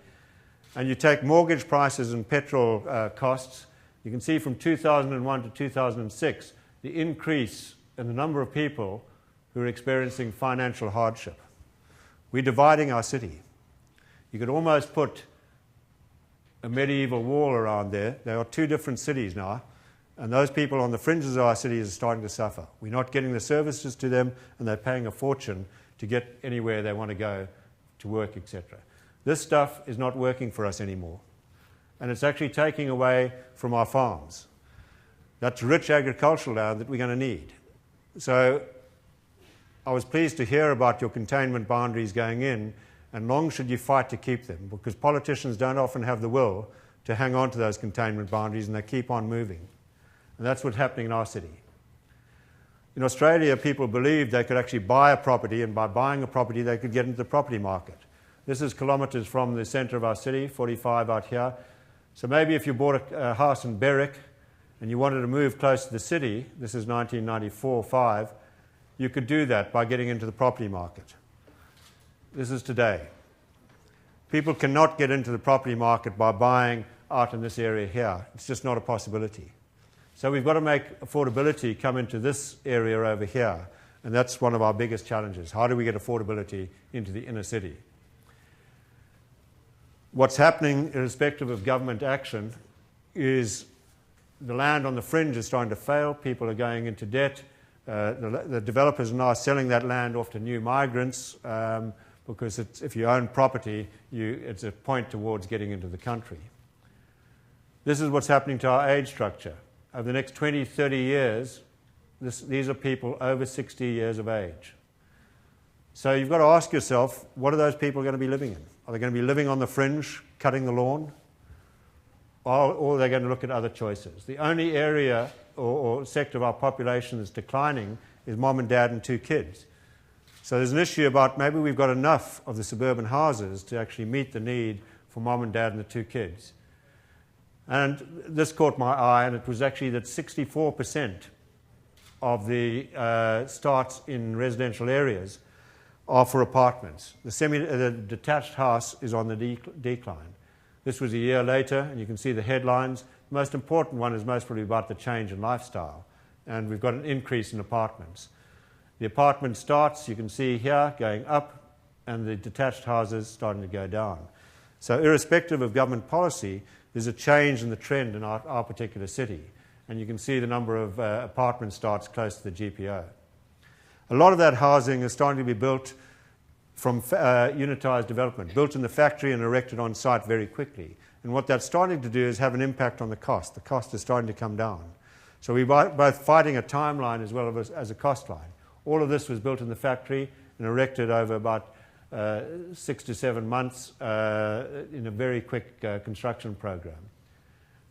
and you take mortgage prices and petrol costs, you can see from 2001 to 2006 the increase in the number of people who are experiencing financial hardship. We're dividing our city. You could almost put a medieval wall around there. There are two different cities now, and those people on the fringes of our cities are starting to suffer. We're not getting the services to them, and they're paying a fortune to get anywhere they want to go to work, etc. This stuff is not working for us anymore, and it's actually taking away from our farms. That's rich agricultural land that we're going to need. So I was pleased to hear about your containment boundaries going in, and long should you fight to keep them, because politicians don't often have the will to hang on to those containment boundaries, and they keep on moving. And that's what's happening in our city. In Australia, people believed they could actually buy a property, and by buying a property, they could get into the property market. This is kilometres from the centre of our city, 45 out here. So maybe if you bought a house in Berwick and you wanted to move close to the city, this is 1994-5, you could do that by getting into the property market. This is today. People cannot get into the property market by buying out in this area here. It's just not a possibility. So we've got to make affordability come into this area over here, and that's one of our biggest challenges. How do we get affordability into the inner city? What's happening, irrespective of government action, is the land on the fringe is starting to fail. People are going into debt. The developers are now selling that land off to new migrants because if you own property, it's a point towards getting into the country. This is what's happening to our age structure. Over the next 20, 30 years, these are people over 60 years of age. So you've got to ask yourself, what are those people going to be living in? Are they going to be living on the fringe, cutting the lawn? Or are they going to look at other choices? The only area or sector of our population that's declining is mom and dad and two kids. So there's an issue about maybe we've got enough of the suburban houses to actually meet the need for mom and dad and the two kids. And this caught my eye, and it was actually that 64% of the starts in residential areas are for apartments. The detached house is on the decline. This was a year later, and you can see the headlines. The most important one is most probably about the change in lifestyle, and we've got an increase in apartments. The apartment starts, you can see here, going up, and the detached houses starting to go down. So irrespective of government policy, there's a change in the trend in our particular city, and you can see the number of apartment starts close to the GPO. A lot of that housing is starting to be built from unitized development, built in the factory and erected on site very quickly. And what that's starting to do is have an impact on the cost. The cost is starting to come down. So we're both fighting a timeline as well as a cost line. All of this was built in the factory and erected over about 6 to 7 months in a very quick construction program.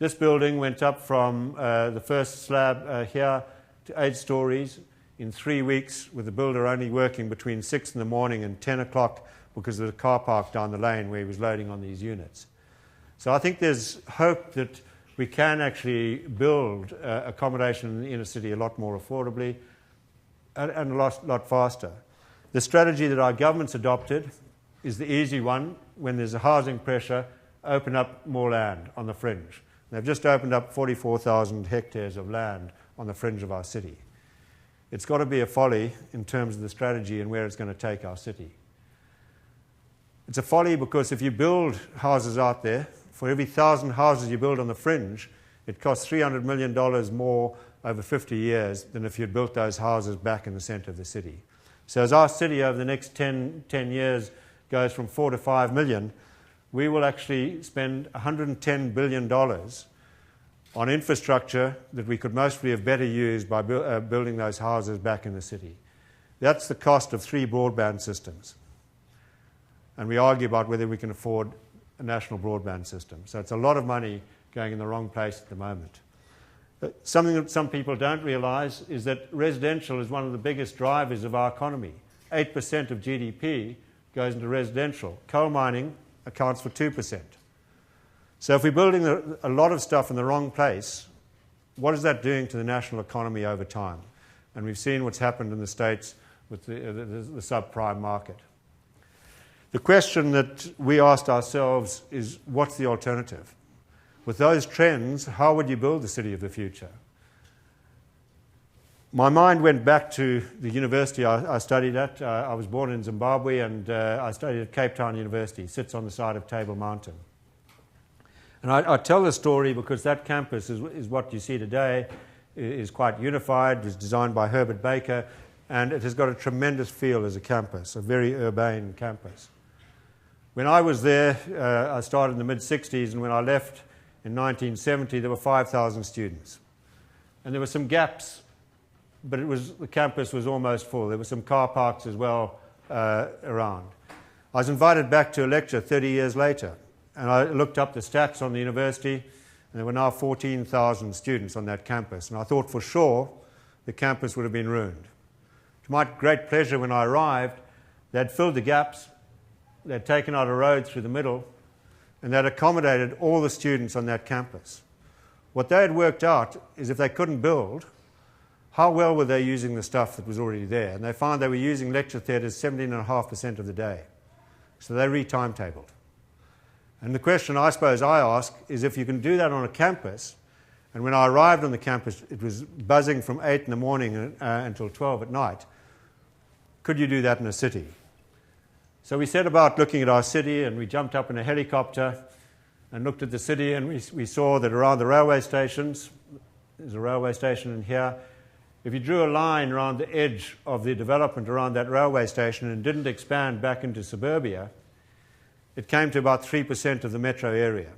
This building went up from the first slab here to 8 stories in 3 weeks, with the builder only working between 6 in the morning and 10 o'clock because of the car park down the lane where he was loading on these units. So I think there's hope that we can actually build accommodation in the inner city a lot more affordably and a lot faster. The strategy that our government's adopted is the easy one. When there's a housing pressure, open up more land on the fringe. They've just opened up 44,000 hectares of land on the fringe of our city. It's got to be a folly in terms of the strategy and where it's going to take our city. It's a folly because if you build houses out there, for every 1,000 houses you build on the fringe, it costs $300 million more over 50 years than if you'd built those houses back in the centre of the city. So as our city over the next 10 years goes from 4 to 5 million, we will actually spend $110 billion on infrastructure that we could mostly have better used by building those houses back in the city. That's the cost of 3 broadband systems. And we argue about whether we can afford a national broadband system. So it's a lot of money going in the wrong place at the moment. Something that some people don't realise is that residential is one of the biggest drivers of our economy. 8% of GDP goes into residential. Coal mining accounts for 2%. So if we're building a lot of stuff in the wrong place, what is that doing to the national economy over time? And we've seen what's happened in the States with the subprime market. The question that we asked ourselves is, what's the alternative? With those trends, how would you build the city of the future? My mind went back to the university I studied at. I was born in Zimbabwe, and I studied at Cape Town University. It sits on the side of Table Mountain. And I tell this story because that campus is what you see today, is quite unified, is designed by Herbert Baker, and it has got a tremendous feel as a campus, a very urbane campus. When I was there, I started in the mid-60s, and when I left in 1970, there were 5,000 students. And there were some gaps, but the campus was almost full. There were some car parks as well around. I was invited back to a lecture 30 years later, and I looked up the stats on the university, and there were now 14,000 students on that campus. And I thought for sure the campus would have been ruined. To my great pleasure, when I arrived, they'd filled the gaps, they'd taken out a road through the middle, and they'd accommodated all the students on that campus. What they had worked out is if they couldn't build, how well were they using the stuff that was already there? And they found they were using lecture theatres 17.5% of the day. So they re-timetabled. And the question I suppose I ask is, if you can do that on a campus, and when I arrived on the campus it was buzzing from 8 in the morning until 12 at night, could you do that in a city? So we set about looking at our city, and we jumped up in a helicopter and looked at the city, and we saw that around the railway stations, there's a railway station in here, if you drew a line around the edge of the development around that railway station and didn't expand back into suburbia, it came to about 3% of the metro area.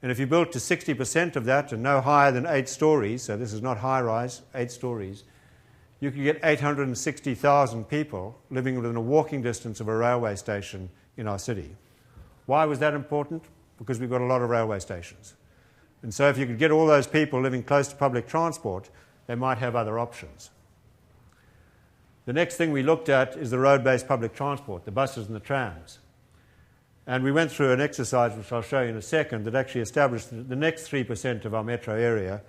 And if you built to 60% of that and no higher than 8 stories, so this is not high-rise, 8 stories, you could get 860,000 people living within a walking distance of a railway station in our city. Why was that important? Because we've got a lot of railway stations. And so if you could get all those people living close to public transport, they might have other options. The next thing we looked at is the road-based public transport, the buses and the trams. And we went through an exercise, which I'll show you in a second, that actually established that the next 3% of our metro area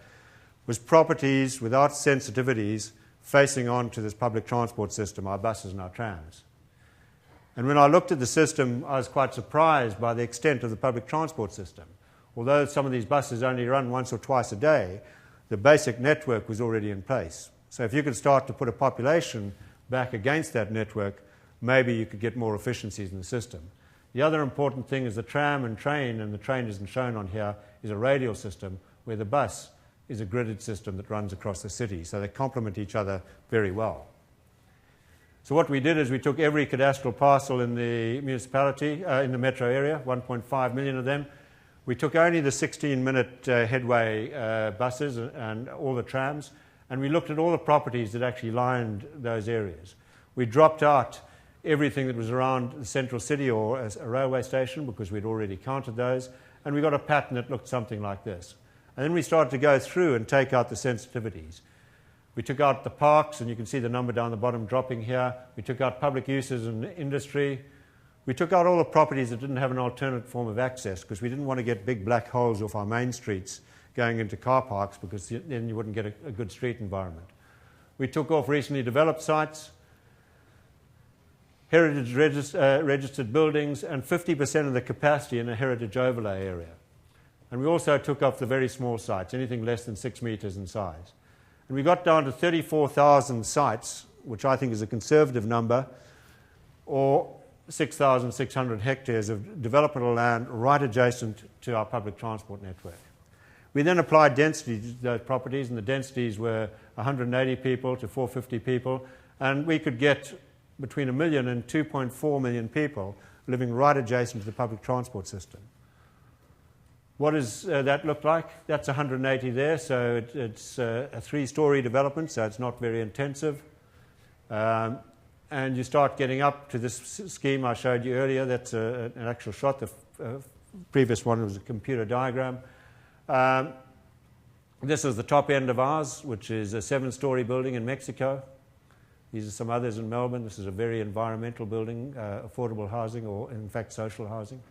was properties without sensitivities facing on to this public transport system, our buses and our trams. And when I looked at the system, I was quite surprised by the extent of the public transport system. Although some of these buses only run once or twice a day, the basic network was already in place. So if you could start to put a population back against that network, maybe you could get more efficiencies in the system. The other important thing is the tram and the train isn't shown on here, is a radial system, where the bus is a gridded system that runs across the city. So they complement each other very well. So what we did is we took every cadastral parcel in the municipality, in the metro area, 1.5 million of them. We took only the 16-minute headway buses and all the trams, and we looked at all the properties that actually lined those areas. We dropped out everything that was around the central city or a railway station, because we'd already counted those, and we got a pattern that looked something like this. And then we started to go through and take out the sensitivities. We took out the parks, and you can see the number down the bottom dropping here. We took out public uses and industry. We took out all the properties that didn't have an alternate form of access, because we didn't want to get big black holes off our main streets going into car parks, because then you wouldn't get a good street environment. We took off recently developed sites, heritage registered buildings, and 50% of the capacity in a heritage overlay area. And we also took off the very small sites, anything less than 6 meters in size. And we got down to 34,000 sites, which I think is a conservative number, or 6,600 hectares of developmental land right adjacent to our public transport network. We then applied density to those properties, and the densities were 180 people to 450 people, and we could get between 1 million and 2.4 million people living right adjacent to the public transport system. What does that look like? That's 180 there, so it's a 3-story development, so it's not very intensive. And you start getting up to this scheme I showed you earlier. That's an actual shot. The previous one was a computer diagram. This is the top end of ours, which is a 7-story building in Mexico. These are some others in Melbourne. This is a very environmental building, affordable housing, or in fact social housing.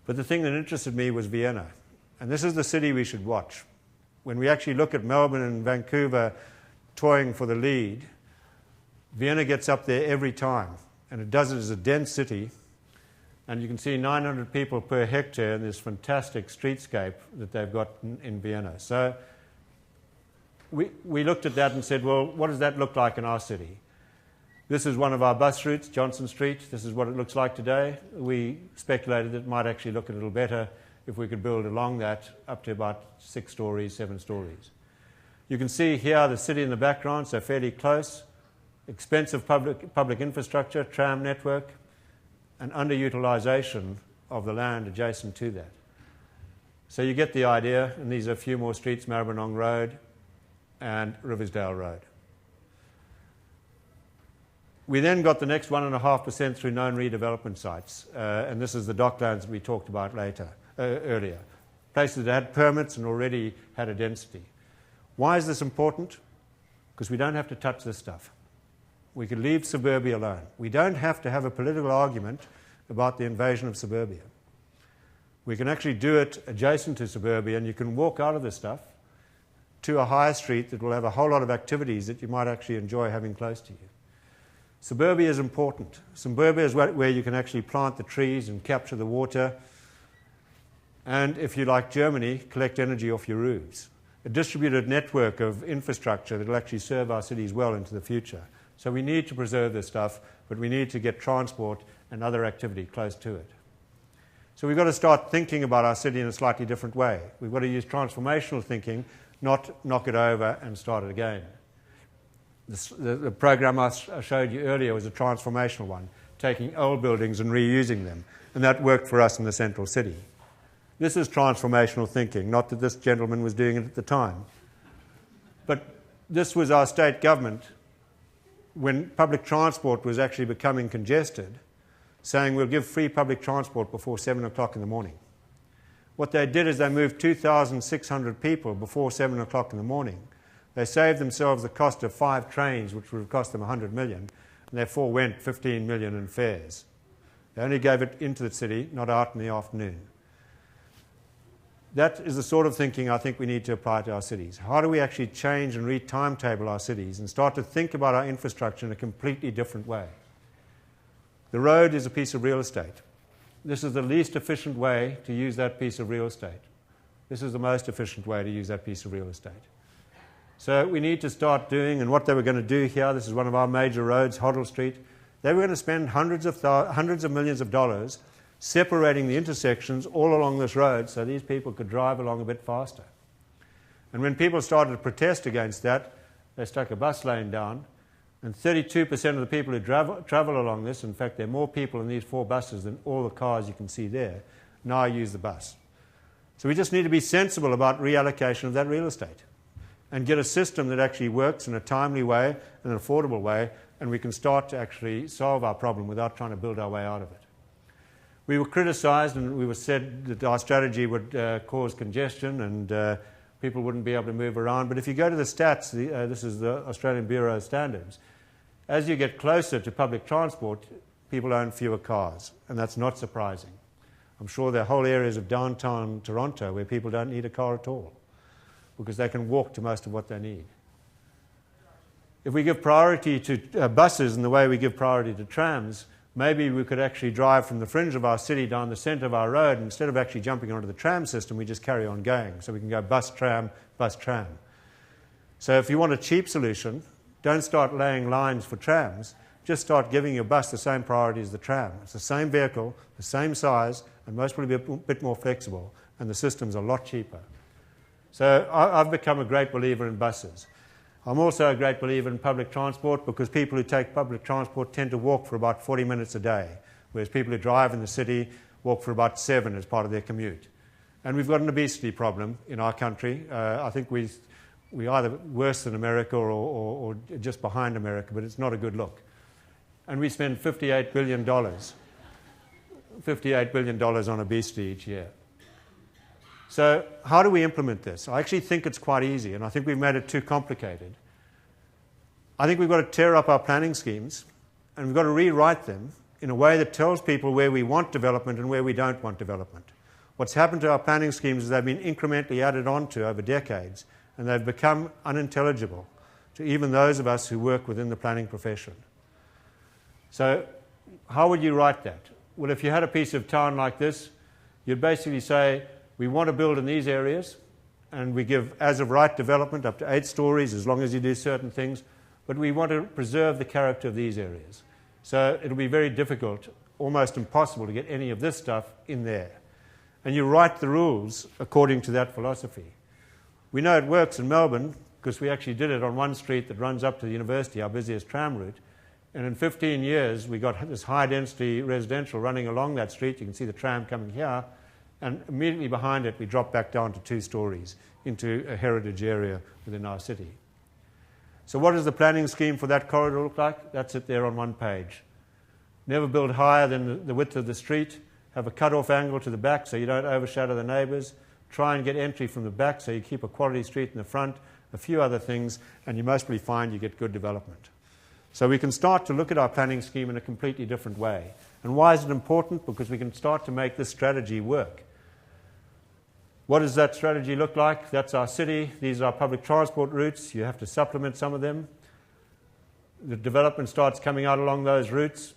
But the thing that interested me was Vienna. And this is the city we should watch. When we actually look at Melbourne and Vancouver toying for the lead, Vienna gets up there every time, and it does it as a dense city. And you can see 900 people per hectare in this fantastic streetscape that they've got in Vienna. So we looked at that and said, well, what does that look like in our city? This is one of our bus routes, Johnson Street. This is what it looks like today. We speculated that it might actually look a little better if we could build along that up to about 6 stories, 7 stories. You can see here the city in the background, so fairly close. Expensive public infrastructure, tram network, and underutilisation of the land adjacent to that. So you get the idea, and these are a few more streets, Maribyrnong Road and Riversdale Road. We then got the next 1.5% through known redevelopment sites, and this is the docklands we talked about earlier. Places that had permits and already had a density. Why is this important? Because we don't have to touch this stuff. We could leave suburbia alone. We don't have to have a political argument about the invasion of suburbia. We can actually do it adjacent to suburbia, and you can walk out of this stuff to a higher street that will have a whole lot of activities that you might actually enjoy having close to you. Suburbia is important. Suburbia is where you can actually plant the trees and capture the water, and if you like Germany, collect energy off your roofs. A distributed network of infrastructure that will actually serve our cities well into the future. So we need to preserve this stuff, but we need to get transport and other activity close to it. So we've got to start thinking about our city in a slightly different way. We've got to use transformational thinking, not knock it over and start it again. The program I showed you earlier was a transformational one, taking old buildings and reusing them, and that worked for us in the central city. This is transformational thinking, not that this gentleman was doing it at the time. But this was our state government when public transport was actually becoming congested, saying we'll give free public transport before 7 o'clock in the morning. What they did is they moved 2,600 people before 7 o'clock in the morning. They saved themselves the cost of 5 trains, which would have cost them 100 million, and therefore went 15 million in fares. They only gave it into the city, not out in the afternoon. That is the sort of thinking I think we need to apply to our cities. How do we actually change and re-timetable our cities and start to think about our infrastructure in a completely different way? The road is a piece of real estate. This is the least efficient way to use that piece of real estate. This is the most efficient way to use that piece of real estate. So we need to start doing, and what they were going to do here, this is one of our major roads, Hoddle Street, they were going to spend hundreds of millions of dollars separating the intersections all along this road so these people could drive along a bit faster. And when people started to protest against that, they stuck a bus lane down, and 32% of the people who travel along this, in fact there are more people in these 4 buses than all the cars you can see there, now use the bus. So we just need to be sensible about reallocation of that real estate and get a system that actually works in a timely way, in an affordable way, and we can start to actually solve our problem without trying to build our way out of it. We were criticised and we were said that our strategy would cause congestion and people wouldn't be able to move around. But if you go to the stats, this is the Australian Bureau of Standards, as you get closer to public transport, people own fewer cars, and that's not surprising. I'm sure there are whole areas of downtown Toronto where people don't need a car at all because they can walk to most of what they need. If we give priority to buses in the way we give priority to trams, maybe we could actually drive from the fringe of our city down the centre of our road, and instead of actually jumping onto the tram system, we just carry on going. So we can go bus, tram, bus, tram. So if you want a cheap solution, don't start laying lines for trams. Just start giving your bus the same priority as the tram. It's the same vehicle, the same size, and most probably a bit more flexible, and the system's a lot cheaper. So I've become a great believer in buses. I'm also a great believer in public transport because people who take public transport tend to walk for about 40 minutes a day, whereas people who drive in the city walk for about 7 as part of their commute. And we've got an obesity problem in our country. I think we're either worse than America or just behind America, but it's not a good look. And we spend $58 billion on obesity each year. So how do we implement this? I actually think it's quite easy, and I think we've made it too complicated. I think we've got to tear up our planning schemes, and we've got to rewrite them in a way that tells people where we want development and where we don't want development. What's happened to our planning schemes is they've been incrementally added onto over decades, and they've become unintelligible to even those of us who work within the planning profession. So how would you write that? Well, if you had a piece of town like this, you'd basically say, we want to build in these areas, and we give as of right development up to 8 stories as long as you do certain things, but we want to preserve the character of these areas. So it'll be very difficult, almost impossible, to get any of this stuff in there. And you write the rules according to that philosophy. We know it works in Melbourne because we actually did it on one street that runs up to the university, our busiest tram route. And in 15 years, we got this high-density residential running along that street. You can see the tram coming here. And immediately behind it, we dropped back down to 2 stories into a heritage area within our city. So what does the planning scheme for that corridor look like? That's it there on one page. Never build higher than the width of the street. Have a cut-off angle to the back so you don't overshadow the neighbours. Try and get entry from the back so you keep a quality street in the front. A few other things, and you mostly find you get good development. So we can start to look at our planning scheme in a completely different way. And why is it important? Because we can start to make this strategy work. What does that strategy look like? That's our city. These are our public transport routes. You have to supplement some of them. The development starts coming out along those routes.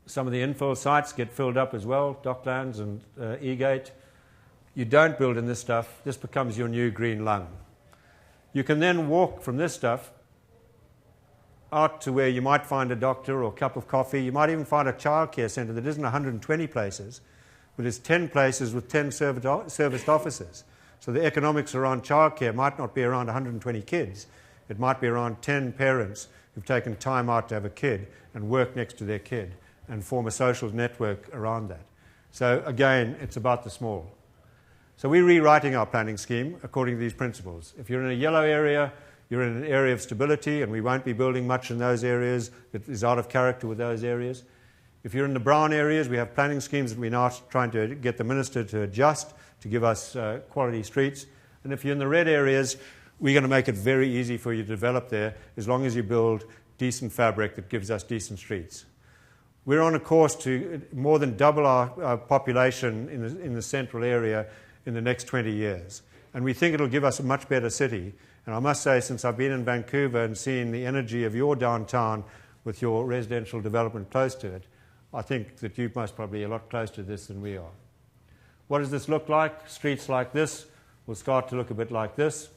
Some of the infill sites get filled up as well, Docklands and E-Gate. You don't build in this stuff. This becomes your new green lung. You can then walk from this stuff out to where you might find a doctor or a cup of coffee. You might even find a childcare centre that isn't 120 places, but is 10 places with 10 serviced offices. So the economics around childcare might not be around 120 kids. It might be around 10 parents who've taken time out to have a kid and work next to their kid and form a social network around that. So again, it's about the small. So we're rewriting our planning scheme according to these principles. If you're in a yellow area, you're in an area of stability, and we won't be building much in those areas that is out of character with those areas. If you're in the brown areas, we have planning schemes that we're now trying to get the minister to adjust to give us quality streets. And if you're in the red areas, we're going to make it very easy for you to develop there as long as you build decent fabric that gives us decent streets. We're on a course to more than double our population in the central area in the next 20 years. And we think it'll give us a much better city. And I must say, since I've been in Vancouver and seen the energy of your downtown with your residential development close to it, I think that you're most probably a lot closer to this than we are. What does this look like? Streets like this will start to look a bit like this.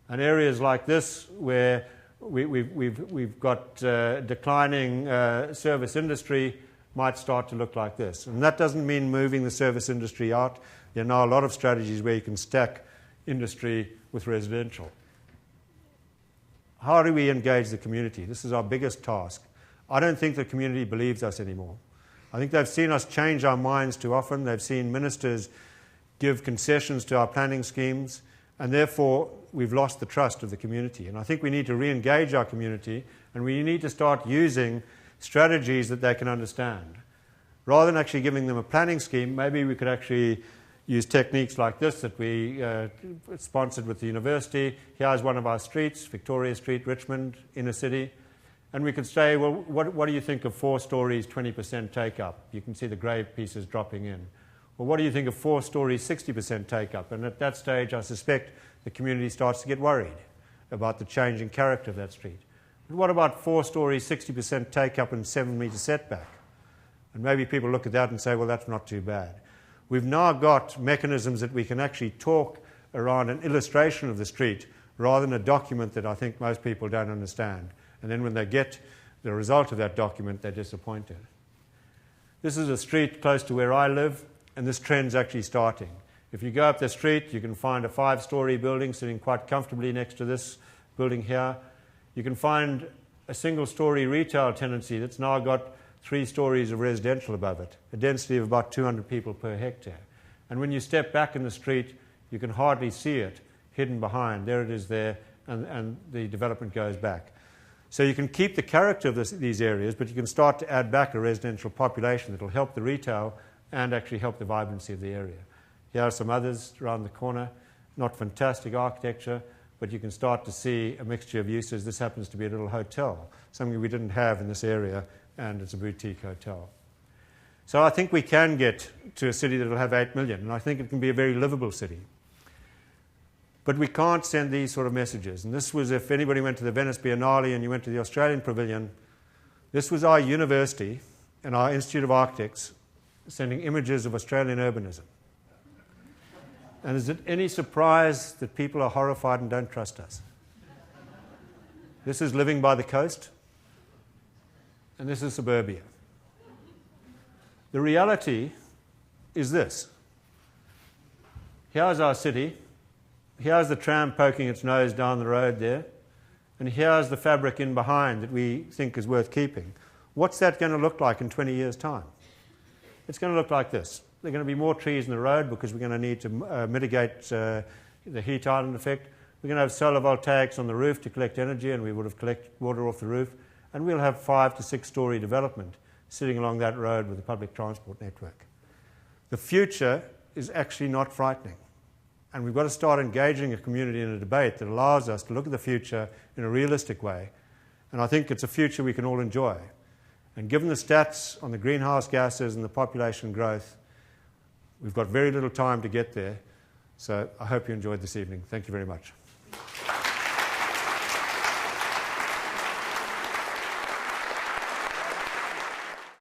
And areas like this where we've got declining service industry might start to look like this. And that doesn't mean moving the service industry out. There are now a lot of strategies where you can stack industry with residential. How do we engage the community? This is our biggest task. I don't think the community believes us anymore. I think they've seen us change our minds too often. They've seen ministers give concessions to our planning schemes, and therefore we've lost the trust of the community. And I think we need to re-engage our community, and we need to start using strategies that they can understand. Rather than actually giving them a planning scheme, maybe we could actually use techniques like this that we sponsored with the university. Here's one of our streets, Victoria Street, Richmond, inner city. And we could say, well, what do you think of 4 stories, 20% take-up? You can see the grey pieces dropping in. Well, what do you think of 4 stories, 60% take-up? And at that stage, I suspect the community starts to get worried about the changing character of that street. But what about 4 stories, 60% take-up and 7-metre setback? And maybe people look at that and say, well, that's not too bad. We've now got mechanisms that we can actually talk around an illustration of the street rather than a document that I think most people don't understand. And then when they get the result of that document, they're disappointed. This is a street close to where I live, and this trend's actually starting. If you go up the street, you can find a 5-story building sitting quite comfortably next to this building here. You can find a single-story retail tenancy that's now got 3 stories of residential above it, a density of about 200 people per hectare. And when you step back in the street, you can hardly see it hidden behind. There it is there, and the development goes back. So you can keep the character of these areas, but you can start to add back a residential population that will help the retail and actually help the vibrancy of the area. Here are some others around the corner. Not fantastic architecture, but you can start to see a mixture of uses. This happens to be a little hotel, something we didn't have in this area, and it's a boutique hotel. So I think we can get to a city that will have 8 million, and I think it can be a very livable city. But we can't send these sort of messages. And this was, if anybody went to the Venice Biennale and you went to the Australian Pavilion, this was our university and our Institute of Architects sending images of Australian urbanism. And is it any surprise that people are horrified and don't trust us? This is living by the coast, and this is suburbia. The reality is this. Here's our city. Here's the tram poking its nose down the road there. And here's the fabric in behind that we think is worth keeping. What's that going to look like in 20 years' time? It's going to look like this. There are going to be more trees in the road because we're going to need to mitigate the heat island effect. We're going to have solar voltaics on the roof to collect energy, and we would have collected water off the roof. And we'll have 5 to 6 story development sitting along that road with a public transport network. The future is actually not frightening. And we've got to start engaging a community in a debate that allows us to look at the future in a realistic way. And I think it's a future we can all enjoy. And given the stats on the greenhouse gases and the population growth, we've got very little time to get there. So I hope you enjoyed this evening. Thank you very much.